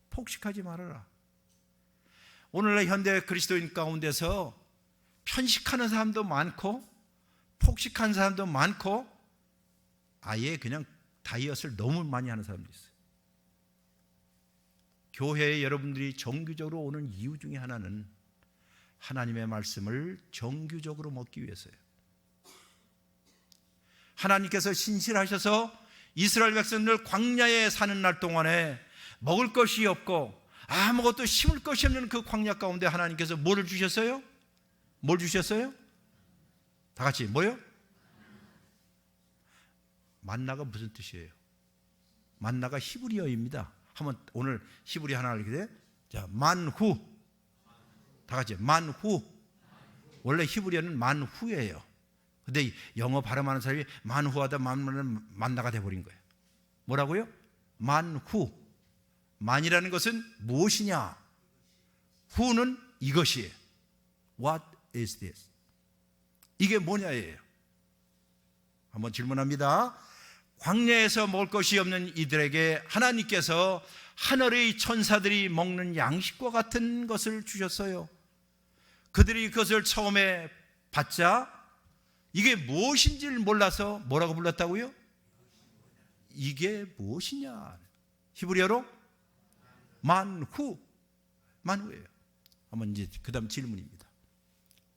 폭식하지 말아라. 오늘날 현대 그리스도인 가운데서 편식하는 사람도 많고 폭식하는 사람도 많고 아예 그냥 다이어트를 너무 많이 하는 사람도 있어요. 교회에 여러분들이 정규적으로 오는 이유 중에 하나는 하나님의 말씀을 정규적으로 먹기 위해서예요. 하나님께서 신실하셔서 이스라엘 백성들 광야에 사는 날 동안에 먹을 것이 없고 아무것도 심을 것이 없는 그 광야 가운데 하나님께서 뭐를 주셨어요? 뭘 주셨어요? 다 같이 뭐요? 만나가 무슨 뜻이에요? 만나가 히브리어입니다. 한번 오늘 히브리 하나 알게 돼? 자, 만후. 다 같이 만후. 원래 히브리어는 만후예요. 근데 영어 발음하는 사람이 만후하다 만나가 돼버린 거예요. 뭐라고요? 만후. 만이라는 것은 무엇이냐? 후는 이것이에요. What is this? 이게 뭐냐예요. 한번 질문합니다. 광야에서 먹을 것이 없는 이들에게 하나님께서 하늘의 천사들이 먹는 양식과 같은 것을 주셨어요. 그들이 그것을 처음에 받자 이게 무엇인지를 몰라서 뭐라고 불렀다고요? 이게 무엇이냐? 히브리어로 만후예요. 한번 이제 그다음 질문입니다.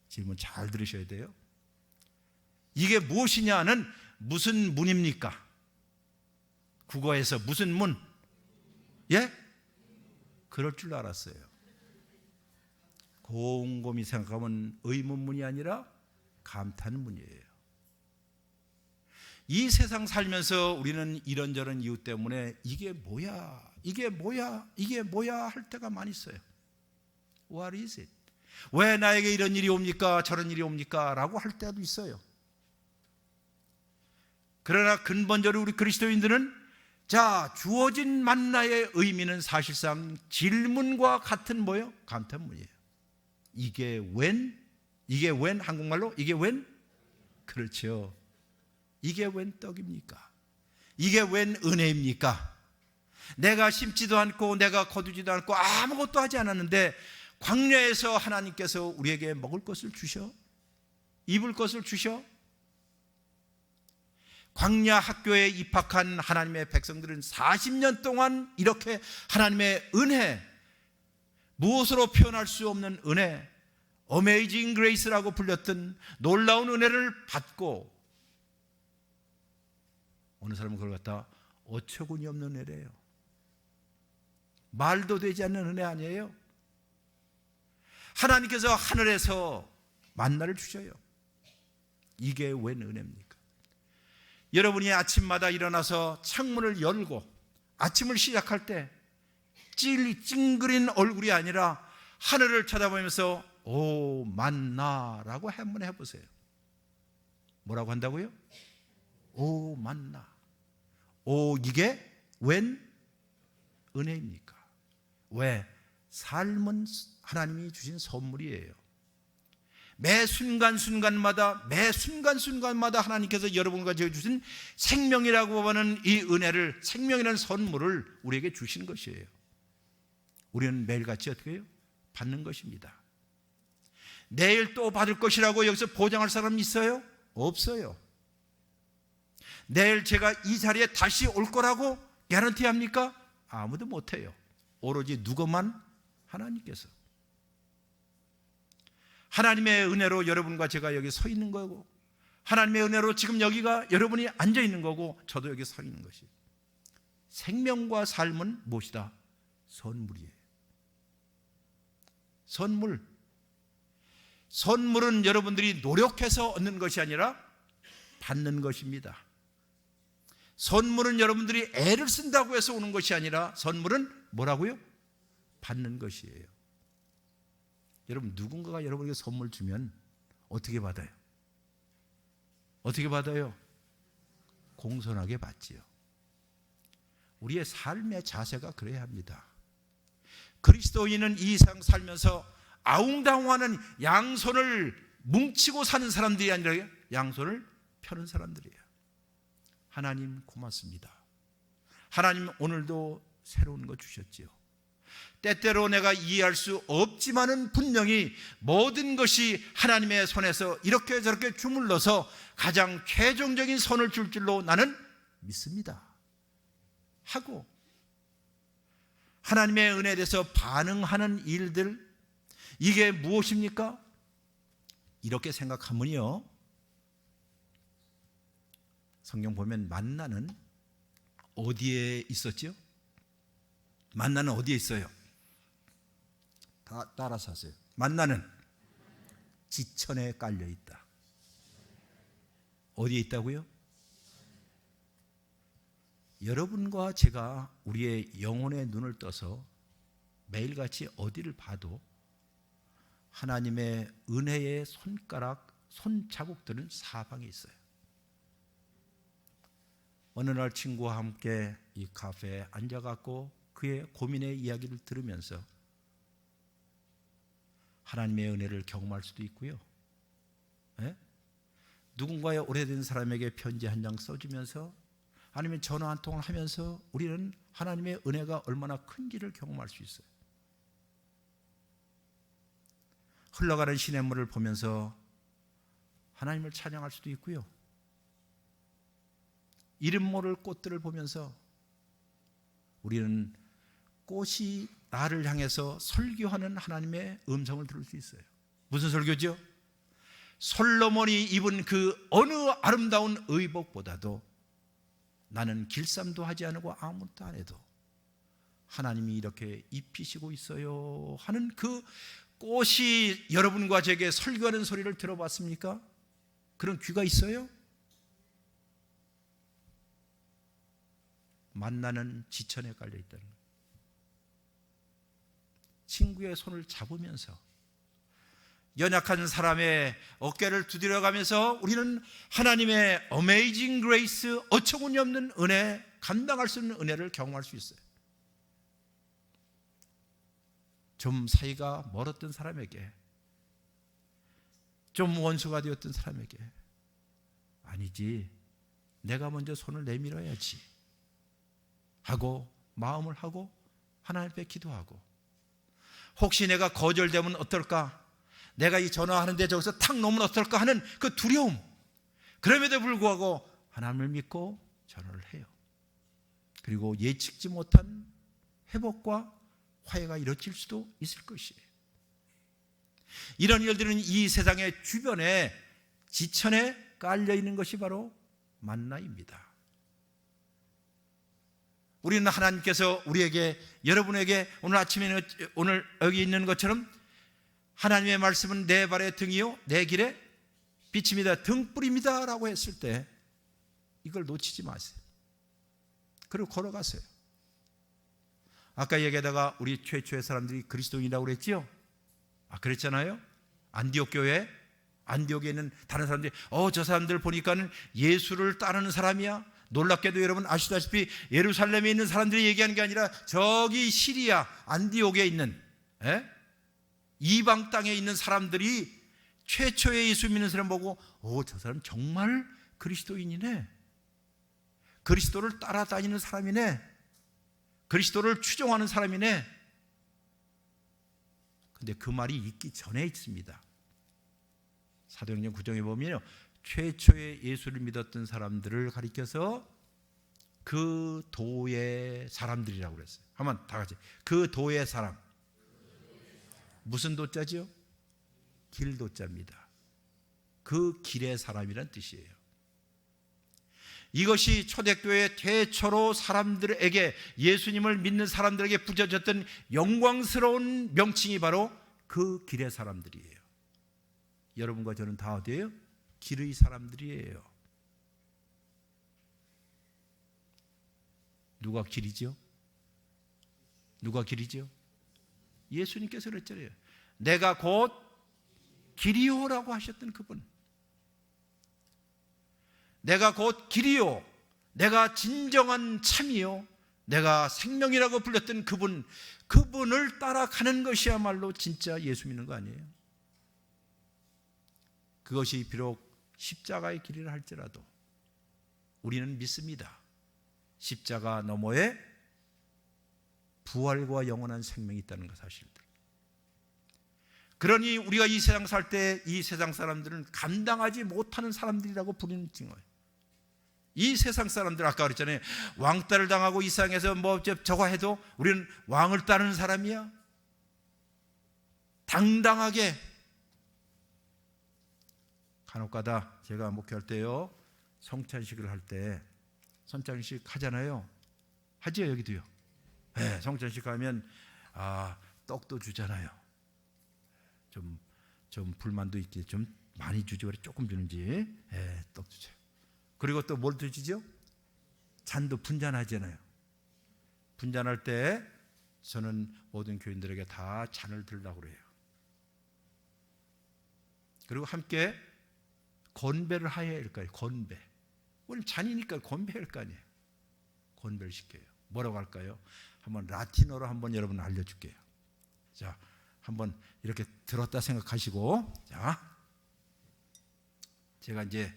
질문 잘 들으셔야 돼요. 이게 무엇이냐는 무슨 문입니까? 국어에서 무슨 문? 예? 그럴 줄 알았어요. 곰곰이 생각하면 의문문이 아니라 감탄문이에요. 이 세상 살면서 우리는 이런저런 이유 때문에 이게 뭐야, 이게 뭐야, 이게 뭐야 할 때가 많이 있어요. What is it? 왜 나에게 이런 일이 옵니까? 저런 일이 옵니까? 라고 할 때도 있어요. 그러나 근본적으로 우리 그리스도인들은 주어진 만나의 의미는 사실상 질문과 같은 뭐예요? 감탄문이에요. 이게 웬? 이게 웬? 한국말로 이게 웬? 그렇죠. 이게 웬 떡입니까? 이게 웬 은혜입니까? 내가 심지도 않고 내가 거두지도 않고 아무것도 하지 않았는데 광야에서 하나님께서 우리에게 먹을 것을 주셔? 입을 것을 주셔? 광야 학교에 입학한 하나님의 백성들은 40년 동안 이렇게 하나님의 은혜, 무엇으로 표현할 수 없는 은혜, 어메이징 그레이스라고 불렸던 놀라운 은혜를 받고, 어느 사람은 그걸 갖다 어처구니 없는 은혜래요. 말도 되지 않는 은혜 아니에요? 하나님께서 하늘에서 만나를 주셔요. 이게 웬 은혜입니까? 여러분이 아침마다 일어나서 창문을 열고 아침을 시작할 때 찡그린 얼굴이 아니라 하늘을 쳐다보면서 오 만나라고 한번 해보세요. 뭐라고 한다고요? 오 만나. 오 이게 웬 은혜입니까? 왜? 삶은 하나님이 주신 선물이에요. 매 순간순간마다 하나님께서 여러분과 제가 주신 생명이라고 하는 이 은혜를, 생명이라는 선물을 우리에게 주신 것이에요. 우리는 매일같이 어떻게 해요? 받는 것입니다. 내일 또 받을 것이라고 여기서 보장할 사람이 있어요? 없어요. 내일 제가 이 자리에 다시 올 거라고 개런티 합니까? 아무도 못해요. 오로지 누구만? 하나님께서. 하나님의 은혜로 여러분과 제가 여기 서 있는 거고, 하나님의 은혜로 지금 여기가 여러분이 앉아 있는 거고, 저도 여기 서 있는 것이. 생명과 삶은 무엇이다? 선물이에요. 선물은 여러분들이 노력해서 얻는 것이 아니라 받는 것입니다. 선물은 여러분들이 애를 쓴다고 해서 오는 것이 아니라 선물은 뭐라고요? 받는 것이에요. 여러분, 누군가가 여러분에게 선물 주면 어떻게 받아요? 어떻게 받아요? 공손하게 받지요. 우리의 삶의 자세가 그래야 합니다. 그리스도인은 이 세상 살면서 아웅다웅하는 양손을 뭉치고 사는 사람들이 아니라 양손을 펴는 사람들이에요. 하나님 고맙습니다. 하나님 오늘도 새로운 거 주셨지요. 때때로 내가 이해할 수 없지만은 분명히 모든 것이 하나님의 손에서 이렇게 저렇게 주물러서 가장 최종적인 선을 줄 줄로 나는 믿습니다. 하고 하나님의 은혜에 대해서 반응하는 일들, 이게 무엇입니까? 이렇게 생각하면요, 성경 보면 만나는 어디에 있었죠? 만나는 어디에 있어요? 다 따라서 하세요. 만나는 지천에 깔려 있다. 어디에 있다고요? 여러분과 제가 우리의 영혼의 눈을 떠서 매일같이 어디를 봐도 하나님의 은혜의 손자국들은 사방에 있어요. 어느 날 친구와 함께 이 카페에 앉아갖고 그의 고민의 이야기를 들으면서 하나님의 은혜를 경험할 수도 있고요. 누군가의 오래된 사람에게 편지 한 장 써주면서 아니면 전화 한 통을 하면서 우리는 하나님의 은혜가 얼마나 큰지를 경험할 수 있어요. 흘러가는 시냇물을 보면서 하나님을 찬양할 수도 있고요. 이름 모를 꽃들을 보면서 우리는 꽃이 나를 향해서 설교하는 하나님의 음성을 들을 수 있어요. 무슨 설교죠? 솔로몬이 입은 그 어느 아름다운 의복보다도 나는 길쌈도 하지 않고 아무것도 안 해도 하나님이 이렇게 입히시고 있어요 하는 그 꽃이 여러분과 제게 설교하는 소리를 들어봤습니까? 그런 귀가 있어요? 만나는 지천에 깔려있다는 거예요. 친구의 손을 잡으면서 연약한 사람의 어깨를 두드려가면서 우리는 하나님의 어메이징 그레이스, 어처구니 없는 은혜, 감당할 수 있는 은혜를 경험할 수 있어요. 좀 사이가 멀었던 사람에게, 좀 원수가 되었던 사람에게, 아니지, 내가 먼저 손을 내밀어야지 하고 마음을 하고 하나님 앞에 기도하고, 혹시 내가 거절되면 어떨까, 내가 이 전화하는데 저기서 탁 놓으면 어떨까 하는 그 두려움, 그럼에도 불구하고 하나님을 믿고 전화를 해요. 그리고 예측지 못한 회복과 화해가 이루어질 수도 있을 것이에요. 이런 일들은 이 세상의 주변에 지천에 깔려있는 것이 바로 만나입니다. 우리는 하나님께서 우리에게, 여러분에게 오늘 아침에, 오늘 여기 있는 것처럼 하나님의 말씀은 내 발의 등이요 내 길의 빛입니다, 등불입니다 라고 했을 때 이걸 놓치지 마세요. 그리고 걸어가세요. 아까 얘기하다가 우리 최초의 사람들이 그리스도인이라고 그랬죠? 그랬잖아요. 안디옥 교회, 안디옥에 있는 다른 사람들이 저 사람들 보니까는 예수를 따르는 사람이야. 놀랍게도 여러분 아시다시피 예루살렘에 있는 사람들이 얘기하는 게 아니라 저기 시리아 안디옥에 있는 이방 땅에 있는 사람들이 최초의 예수 믿는 사람 보고 저 사람 정말 그리스도인이네, 그리스도를 따라다니는 사람이네, 그리스도를 추종하는 사람이네. 근데 그 말이 있기 전에 있습니다. 사도행전 9장에 보면요, 최초의 예수를 믿었던 사람들을 가리켜서 그 도의 사람들이라고 그랬어요. 한번 다 같이, 그 도의 사람. 무슨 도자지요? 길도자입니다. 그 길의 사람이란 뜻이에요. 이것이 초대교회 최초로 사람들에게, 예수님을 믿는 사람들에게 붙여졌던 영광스러운 명칭이 바로 그 길의 사람들이에요. 여러분과 저는 다 어디예요? 길의 사람들이에요. 누가 길이죠? 누가 길이죠? 예수님께서 그랬잖아요. 내가 곧 길이요라고 하셨던 그분, 내가 곧 길이요, 내가 진정한 참이요, 내가 생명이라고 불렸던 그분, 그분을 따라가는 것이야말로 진짜 예수 믿는 거 아니에요? 그것이 비록 십자가의 길이라 할지라도 우리는 믿습니다. 십자가 너머에 부활과 영원한 생명이 있다는 것 사실들. 그러니 우리가 이 세상 살 때 이 세상 사람들은 감당하지 못하는 사람들이라고 부르는 거예요. 이 세상 사람들, 아까 그랬잖아요, 왕따를 당하고 이 세상에서 저거 해도 우리는 왕을 따르는 사람이야. 당당하게. 간혹가다 제가 목회할 때요, 성찬식을 할 때, 성찬식 하잖아요. 하지요, 여기도요. 네, 성찬식 하면 떡도 주잖아요. 좀 불만도 있게 좀 많이 주지, 그래 조금 주는지. 네, 떡 주죠. 그리고 또 뭘 드시죠? 잔도 분잔하잖아요. 분잔할 때 저는 모든 교인들에게 다 잔을 들라고 그래요. 그리고 함께 건배를 하여야 할까요? 건배. 우리는 잔이니까 건배할 거 아니에요. 건배를 시켜요. 뭐라고 할까요? 한번 라틴어로 한번 여러분 알려줄게요. 자, 한번 이렇게 들었다 생각하시고, 자, 제가 이제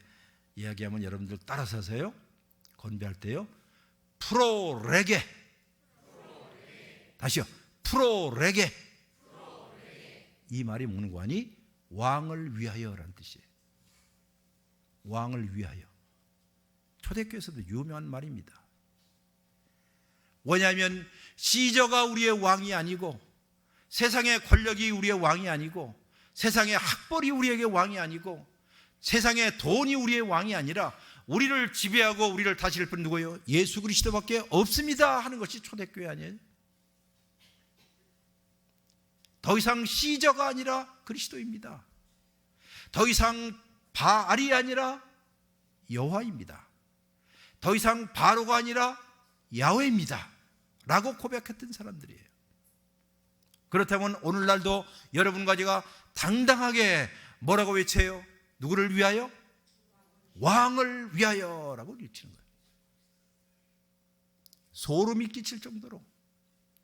이야기하면 여러분들 따라서 하세요. 건배할 때요, 프로레게. 다시요, 프로레게. 이 말이 묵는관이 왕을 위하여라는 뜻이에요. 왕을 위하여. 초대교회에서도 유명한 말입니다. 왜냐하면 시저가 우리의 왕이 아니고, 세상의 권력이 우리의 왕이 아니고, 세상의 학벌이 우리에게 왕이 아니고, 세상의 돈이 우리의 왕이 아니라 우리를 지배하고 우리를 다스릴 분 누구예요? 예수 그리스도밖에 없습니다 하는 것이 초대교회 아니에요? 더 이상 시저가 아니라 그리스도입니다. 더 이상 바알이 아니라 여호와입니다. 더 이상 바로가 아니라 야훼입니다 라고 고백했던 사람들이에요. 그렇다면 오늘날도 여러분과 제가 당당하게 뭐라고 외쳐요? 누구를 위하여? 왕을 위하여 라고 외치는 거예요. 소름이 끼칠 정도로.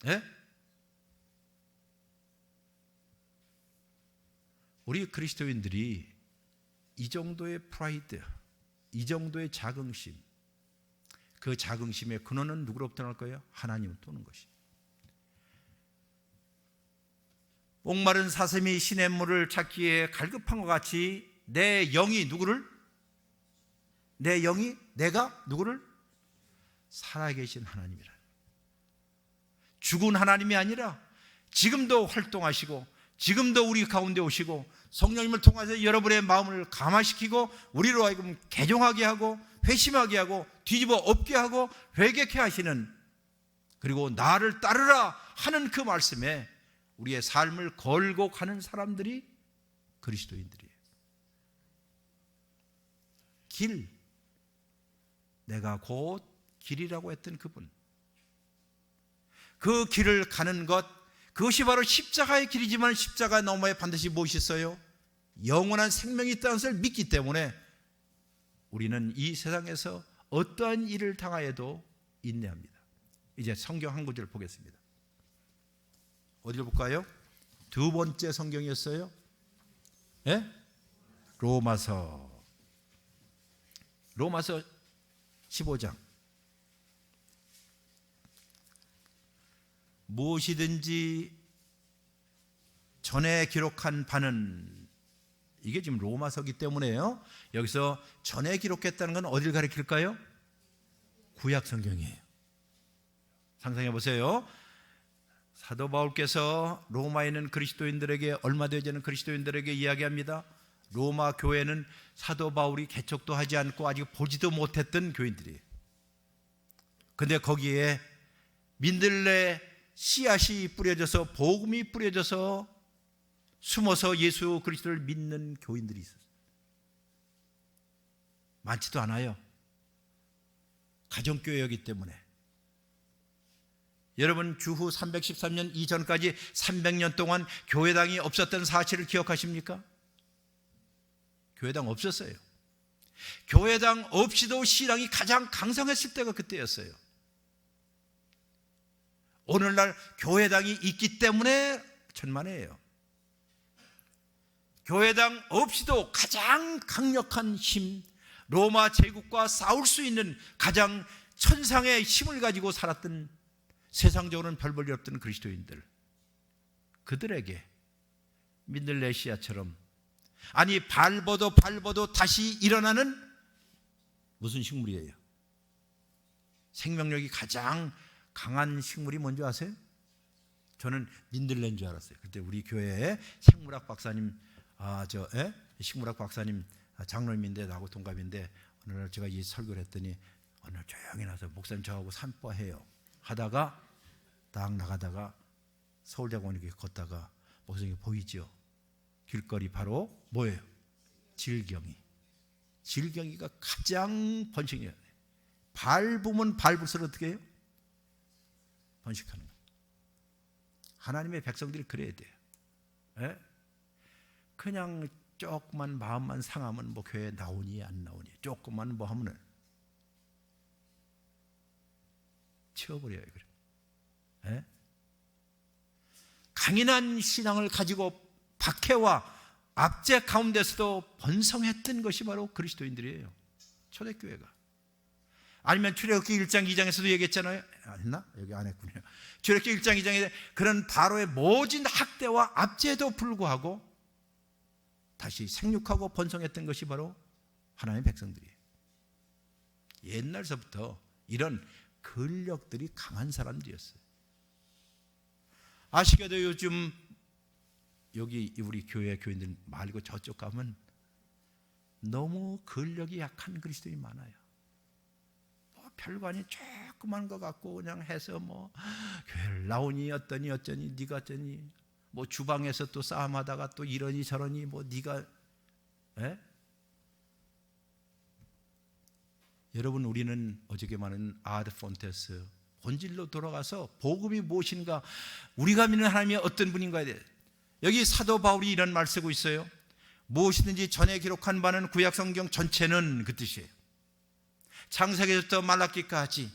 예? 우리 그리스도인들이 이 정도의 프라이드, 이 정도의 자긍심, 그 자긍심의 근원은 누구로부터 날 거예요? 하나님으로부터 오는 것이. 목마른 사슴이 시냇물을 찾기에 갈급한 것 같이 내 영이 누구를? 내 영이 내가 누구를? 살아계신 하나님이라. 죽은 하나님이 아니라 지금도 활동하시고 지금도 우리 가운데 오시고 성령님을 통해서 여러분의 마음을 감화시키고 우리로 하여금 개종하게 하고 회심하게 하고 뒤집어 엎게 하고 회개케 하시는, 그리고 나를 따르라 하는 그 말씀에 우리의 삶을 걸고 가는 사람들이 그리스도인들이에요. 길, 내가 곧 길이라고 했던 그분, 그 길을 가는 것, 그것이 바로 십자가의 길이지만 십자가 너머에 반드시 무엇이 있어요? 영원한 생명이 있다는 것을 믿기 때문에 우리는 이 세상에서 어떠한 일을 당하여도 인내합니다. 이제 성경 한 구절 보겠습니다. 어디를 볼까요? 두 번째 성경이었어요. 예? 로마서 15장. 무엇이든지 전에 기록한 바는, 이게 지금 로마서기 때문에요. 여기서 전에 기록했다는 건 어디를 가리킬까요? 구약 성경이에요. 상상해 보세요. 사도 바울께서 로마에 있는 그리스도인들에게, 얼마 되지 않은 그리스도인들에게 이야기합니다. 로마 교회는 사도 바울이 개척도 하지 않고 아직 보지도 못했던 교인들이에요. 근데 거기에 민들레 씨앗이 뿌려져서, 복음이 뿌려져서 숨어서 예수 그리스도를 믿는 교인들이 있었어요. 많지도 않아요. 가정교회이기 때문에. 여러분, 주후 313년 이전까지 300년 동안 교회당이 없었던 사실을 기억하십니까? 교회당 없었어요. 교회당 없이도 신앙이 가장 강성했을 때가 그때였어요. 오늘날 교회당이 있기 때문에 천만에요. 교회당 없이도 가장 강력한 힘, 로마 제국과 싸울 수 있는 가장 천상의 힘을 가지고 살았던, 세상적으로는 별 볼 일 없던 그리스도인들, 그들에게 민들레 씨앗처럼, 아니 밟아도 다시 일어나는 무슨 식물이에요? 생명력이 가장 강한 식물이 뭔지 아세요? 저는 민들레인 줄 알았어요. 그때 우리 교회에 생물학 박사님, 식물학 박사님 장로님인데 나하고 동갑인데, 어느 날 제가 이 설교를 했더니 어느 날 조용히 나서 목사님 저하고 산보해요 하다가 딱 나가다가 서울대공원 이렇게 걷다가 목사님이 보이죠? 길거리 바로 뭐예요? 질경이가 가장 번식해요. 밟으면 밟을수록 어떻게 해요? 번식하는 거예요. 하나님의 백성들이 그래야 돼요. 예? 그냥 조그만 마음만 상하면 뭐 교회 나오니 안 나오니, 조그만 뭐 하면은 치워버려요. 그래. 예? 강인한 신앙을 가지고 박해와 압제 가운데서도 번성했던 것이 바로 그리스도인들이에요. 초대교회가. 아니면 출애굽기 1장 2장에서도 얘기했잖아요. 안 했나? 여기 안 했군요. 출애굽기 1장 2장에 그런 바로의 모진 학대와 압제에도 불구하고 다시 생육하고 번성했던 것이 바로 하나님의 백성들이에요. 옛날서부터 이런 근력들이 강한 사람들이었어요. 아시게도 요즘 여기 우리 교회 교인들 말고 저쪽 가면 너무 근력이 약한 그리스도인이 많아요. 뭐 별거 아닌 조그만 거 갖고 그냥 해서 뭐 교회를 나오니 어떠니 네가 어쩌니 뭐 주방에서 또 싸움하다가 또 이러니 저러니 뭐 네가 에? 여러분, 우리는 어저께 말한 아드 폰테스 본질로 돌아가서 복음이 무엇인가, 우리가 믿는 하나님이 어떤 분인가에 대해, 여기 사도 바울이 이런 말 쓰고 있어요. 무엇이든지 전에 기록한 바는 구약성경 전체는 그 뜻이에요. 창세기부터 말라기까지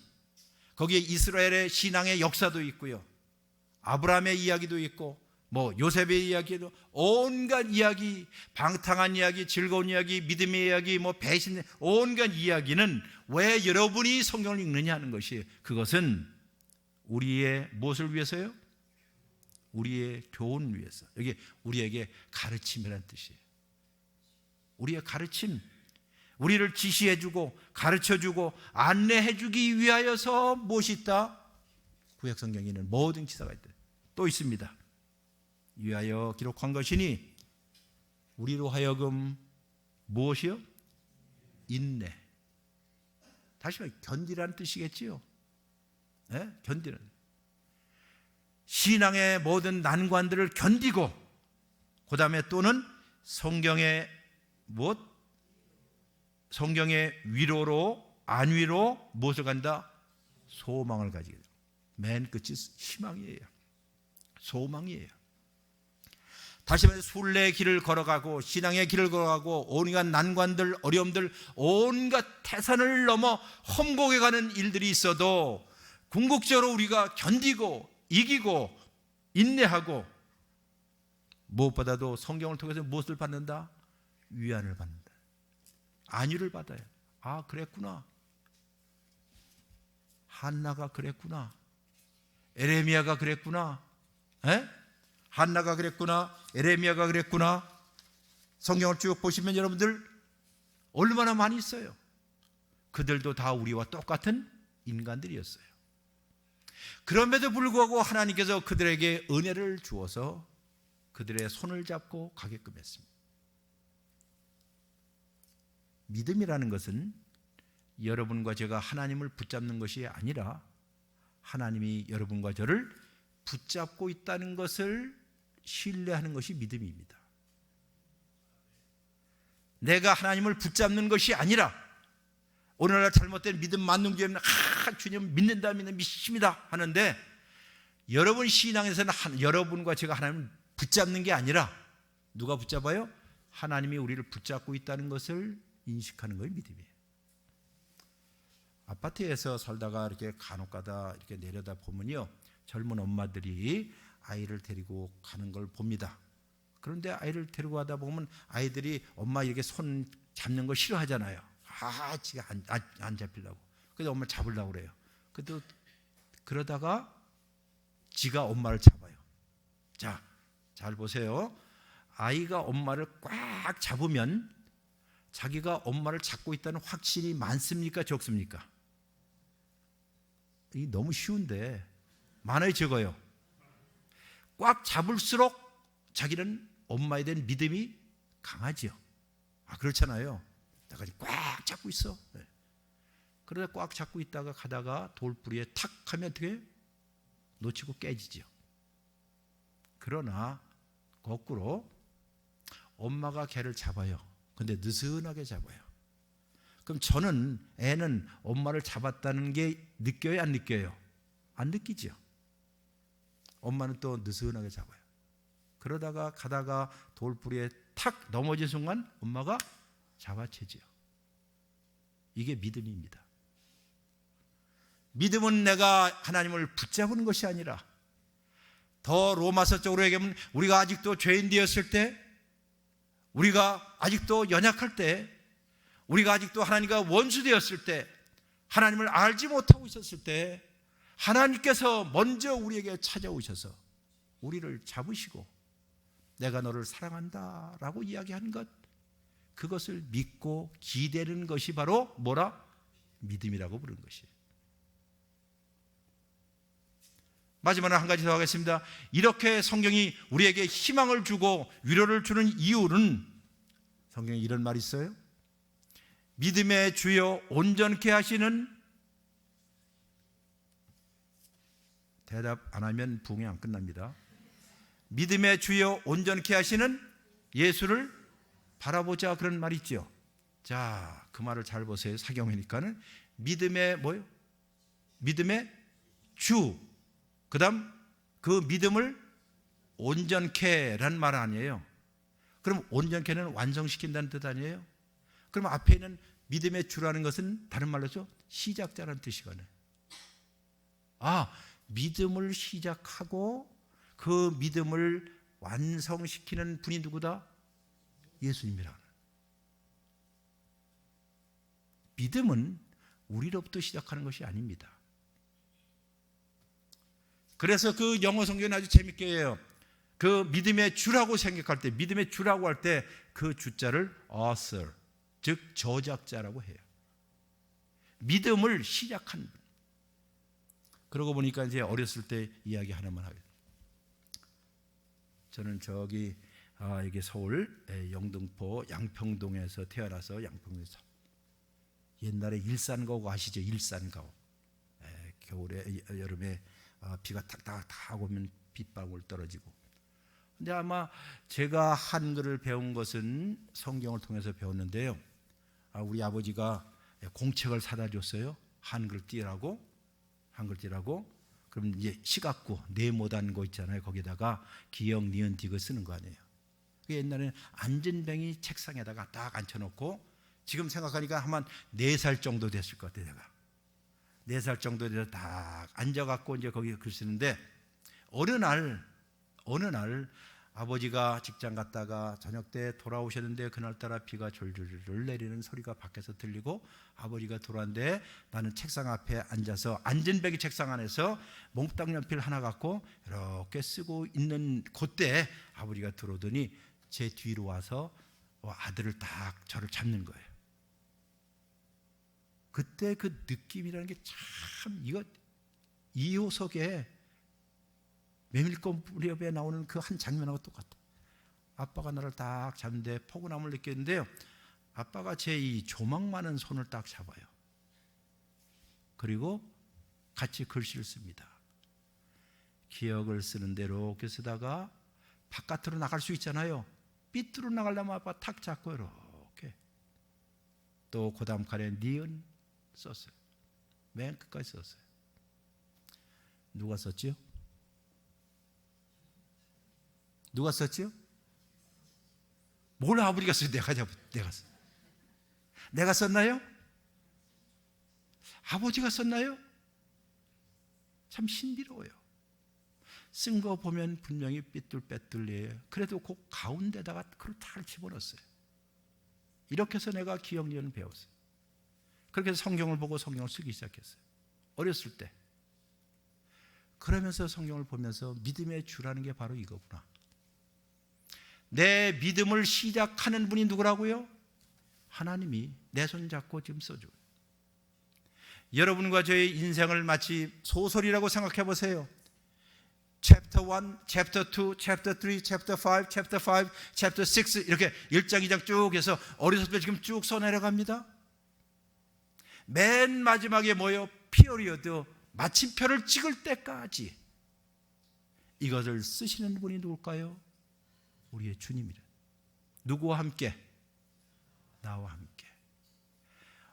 거기에 이스라엘의 신앙의 역사도 있고요, 아브라함의 이야기도 있고 뭐 요셉의 이야기도, 온갖 이야기, 방탕한 이야기, 즐거운 이야기, 믿음의 이야기, 뭐 배신, 온갖 이야기는 왜 여러분이 성경을 읽느냐 하는 것이, 그것은 우리의 무엇을 위해서요? 우리의 교훈을 위해서. 여기 우리에게 가르침이라는 뜻이에요. 우리의 가르침, 우리를 지시해주고 가르쳐주고 안내해주기 위하여서 무엇이 있다? 구약성경에는 모든 기사가 있다. 또 있습니다. 위하여 기록한 것이니 우리로 하여금 무엇이요? 인내. 다시 말해 견디라는 뜻이겠지요. 네? 견디는. 신앙의 모든 난관들을 견디고, 그 다음에 또는 성경의 무엇? 성경의 위로로, 안위로 무엇을 간다? 소망을 가지게 돼요. 맨 끝이 희망이에요. 소망이에요. 다시 말해서 순례의 길을 걸어가고 신앙의 길을 걸어가고 온갖 난관들, 어려움들, 온갖 태산을 넘어 험곡에 가는 일들이 있어도 궁극적으로 우리가 견디고 이기고 인내하고, 무엇보다도 성경을 통해서 무엇을 받는다? 위안을 받는다. 안위를 받아요. 아, 그랬구나. 한나가 그랬구나. 에레미야가 그랬구나. 에? 한나가 그랬구나. 에레미야가 그랬구나. 성경을 쭉 보시면 여러분들 얼마나 많이 있어요. 그들도 다 우리와 똑같은 인간들이었어요. 그럼에도 불구하고 하나님께서 그들에게 은혜를 주어서 그들의 손을 잡고 가게끔 했습니다. 믿음이라는 것은 여러분과 제가 하나님을 붙잡는 것이 아니라 하나님이 여러분과 저를 붙잡고 있다는 것을 신뢰하는 것이 믿음입니다. 내가 하나님을 붙잡는 것이 아니라 오늘날 잘못된 믿음 만능주의는 주님 믿는다 믿습니다 하는데, 여러분 신앙에서는 여러분과 제가 하나님을 붙잡는 게 아니라 누가 붙잡아요? 하나님이 우리를 붙잡고 있다는 것을 인식하는 것이 믿음이에요. 아파트에서 살다가 이렇게 간혹가다 이렇게 내려다 보면요, 젊은 엄마들이 아이를 데리고 가는 걸 봅니다. 그런데 아이를 데리고 가다 보면 아이들이 엄마 이렇게 손 잡는 거 싫어하잖아요. 지가 안 잡히려고. 그래서 엄마를 잡으려고 그래요. 그러다가 지가 엄마를 잡아요. 자, 잘 보세요. 아이가 엄마를 꽉 잡으면 자기가 엄마를 잡고 있다는 확신이 많습니까? 적습니까? 이게 너무 쉬운데 많아요, 적어요? 꽉 잡을수록 자기는 엄마에 대한 믿음이 강하죠. 그렇잖아요. 내가 꽉 잡고 있어. 그러다 꽉 잡고 있다가 가다가 돌부리에 탁 하면 어떻게 놓치고 깨지죠. 그러나 거꾸로 엄마가 걔를 잡아요. 근데 느슨하게 잡아요. 그럼 애는 엄마를 잡았다는 게 느껴요, 안 느껴요? 안 느끼죠. 엄마는 또 느슨하게 잡아요. 그러다가 가다가 돌부리에 탁 넘어진 순간 엄마가 잡아채죠. 이게 믿음입니다. 믿음은 내가 하나님을 붙잡는 것이 아니라, 더 로마서 쪽으로 얘기하면 우리가 아직도 죄인 되었을 때, 우리가 아직도 연약할 때, 우리가 아직도 하나님과 원수 되었을 때, 하나님을 알지 못하고 있었을 때 하나님께서 먼저 우리에게 찾아오셔서 우리를 잡으시고 내가 너를 사랑한다 라고 이야기한 것, 그것을 믿고 기대는 것이 바로 뭐라? 믿음이라고 부르는 것이에요. 마지막으로 한 가지 더 하겠습니다. 이렇게 성경이 우리에게 희망을 주고 위로를 주는 이유는, 성경에 이런 말이 있어요. 믿음의 주요 온전케 하시는, 대답 안 하면 부흥이 안 끝납니다. 믿음의 주여 온전케 하시는 예수를 바라보자, 그런 말이 있죠. 자, 그 말을 잘 보세요. 사경이니까는 믿음의 뭐요? 믿음의 주, 그 다음 그 믿음을 온전케란 말 아니에요. 그럼 온전케는 완성시킨다는 뜻 아니에요? 그럼 앞에 있는 믿음의 주라는 것은 다른 말로죠, 시작자라는 뜻이거든요. 아, 믿음을 시작하고 그 믿음을 완성시키는 분이 누구다? 예수님이라. 믿음은 우리로부터 시작하는 것이 아닙니다. 그래서 그 영어 성경은 아주 재밌게 해요. 그 믿음의 주라고 생각할 때, 믿음의 주라고 할 때 그 주자를 author, 즉 저작자라고 해요. 믿음을 시작한 분. 그러고 보니까 이제 어렸을 때 이야기 하나만 하겠습니다. 저는 저기 이게 서울 영등포 양평동에서 태어나서 양평동에서 옛날에 일산가옥 아시죠? 일산가옥. 겨울에 여름에 비가 탁탁탁 오면 빗방울 떨어지고. 근데 아마 제가 한글을 배운 것은 성경을 통해서 배웠는데요. 우리 아버지가 공책을 사다 줬어요. 한글 띠라고. 그럼 이제 시각구 네모단 거 있잖아요. 거기다가 기역, 니은, 디귿 쓰는 거 아니에요. 옛날에는 안전뱅이 책상에다가 딱 앉혀놓고, 지금 생각하니까 한 4살 정도 됐을 것 같아요. 내가 4살 정도 돼서 딱 앉아갖고 이제 거기 글 쓰는데, 어느 날 아버지가 직장 갔다가 저녁 때 돌아오셨는데, 그날따라 비가 졸졸 내리는 소리가 밖에서 들리고, 아버지가 돌아왔는데 나는 책상 앞에 앉아서 안전뱅이 책상 안에서 몽땅 연필 하나 갖고 이렇게 쓰고 있는 그때 아버지가 들어오더니 제 뒤로 와서 아들을 딱 저를 잡는 거예요. 그때 그 느낌이라는 게 참, 이거 이호석의 메밀꽃 무렵에 나오는 그 한 장면하고 똑같아. 아빠가 나를 딱 잡는데 포근함을 느꼈는데요, 아빠가 제 이 조망 많은 손을 딱 잡아요. 그리고 같이 글씨를 씁니다. 기억을 쓰는 대로 이렇게 쓰다가 바깥으로 나갈 수 있잖아요. 삐뚤어 나가려면 아빠 탁 잡고 이렇게. 또 그 다음 칸에 니은 썼어요. 맨 끝까지 썼어요. 누가 썼지요? 누가 썼지요? 뭘 아버지가 썼어요? 내가 썼나요? 아버지가 썼나요? 참 신비로워요. 쓴 거 보면 분명히 삐뚤빼뚤해요. 그래도 그 가운데다가 그걸 다 집어넣었어요. 이렇게 해서 내가 기억력을 배웠어요. 그렇게 해서 성경을 보고 성경을 쓰기 시작했어요. 어렸을 때. 그러면서 성경을 보면서 믿음의 주라는 게 바로 이거구나. 내 믿음을 시작하는 분이 누구라고요? 하나님이 내 손 잡고 지금 써줘요. 여러분과 저의 인생을 마치 소설이라고 생각해 보세요. 챕터 1, 챕터 2, 챕터 3, 챕터 5, 챕터 5, 챕터 6 이렇게 1장 2장 쭉 해서 어렸을 때 지금 쭉 써내려갑니다. 맨 마지막에 뭐예요? 피어리어드, 마침표를 찍을 때까지 이것을 쓰시는 분이 누굴까요? 우리의 주님이라. 누구와 함께? 나와 함께.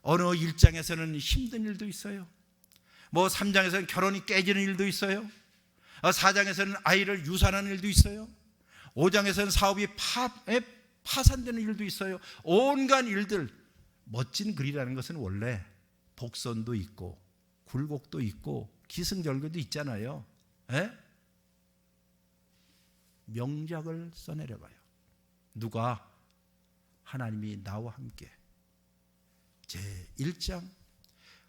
어느 1장에서는 힘든 일도 있어요. 3장에서는 결혼이 깨지는 일도 있어요. 4장에서는 아이를 유산하는 일도 있어요. 5장에서는 사업이 파산되는 일도 있어요. 온갖 일들. 멋진 글이라는 것은 원래 복선도 있고 굴곡도 있고 기승전결도 있잖아요. 명작을 써내려가요. 누가? 하나님이 나와 함께. 제1장.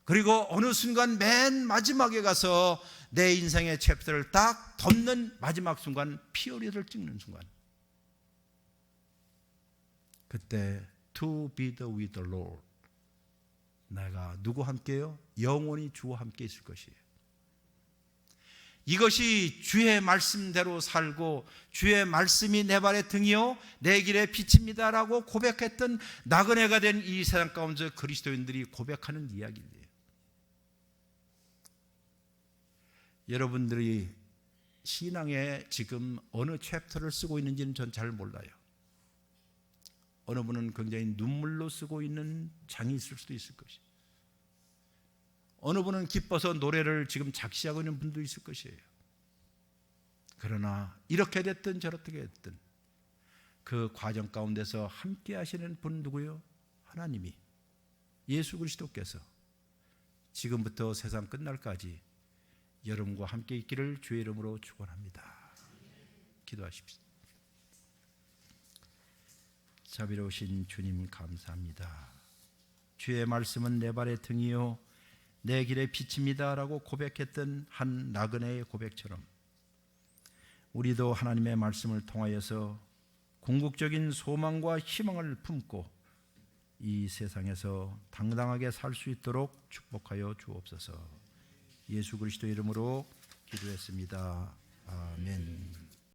그리고 어느 순간 맨 마지막에 가서 내 인생의 챕터를 딱 덮는 마지막 순간, 피어리를 찍는 순간, 그때 To be with the Lord, 내가 누구와 함께요? 영원히 주와 함께 있을 것이에요. 이것이 주의 말씀대로 살고 주의 말씀이 내 발의 등이요 내 길의 빛입니다라고 고백했던 나그네가 된 이 세상 가운데 그리스도인들이 고백하는 이야기인데요. 여러분들이 신앙의 지금 어느 챕터를 쓰고 있는지는 전 잘 몰라요. 어느 분은 굉장히 눈물로 쓰고 있는 장이 있을 수도 있을 것이에요. 어느 분은 기뻐서 노래를 지금 작시하고 있는 분도 있을 것이에요. 그러나 이렇게 됐든 저렇게 됐든 그 과정 가운데서 함께 하시는 분 누구요? 하나님이, 예수 그리스도께서 지금부터 세상 끝날까지 여러분과 함께 있기를 주의 이름으로 축원합니다. 기도하십시오. 자비로우신 주님 감사합니다. 주의 말씀은 내 발의 등이요 내 길의 빛입니다 라고 고백했던 한 나그네의 고백처럼 우리도 하나님의 말씀을 통하여서 궁극적인 소망과 희망을 품고 이 세상에서 당당하게 살 수 있도록 축복하여 주옵소서. 예수 그리스도 이름으로 기도했습니다. 아멘.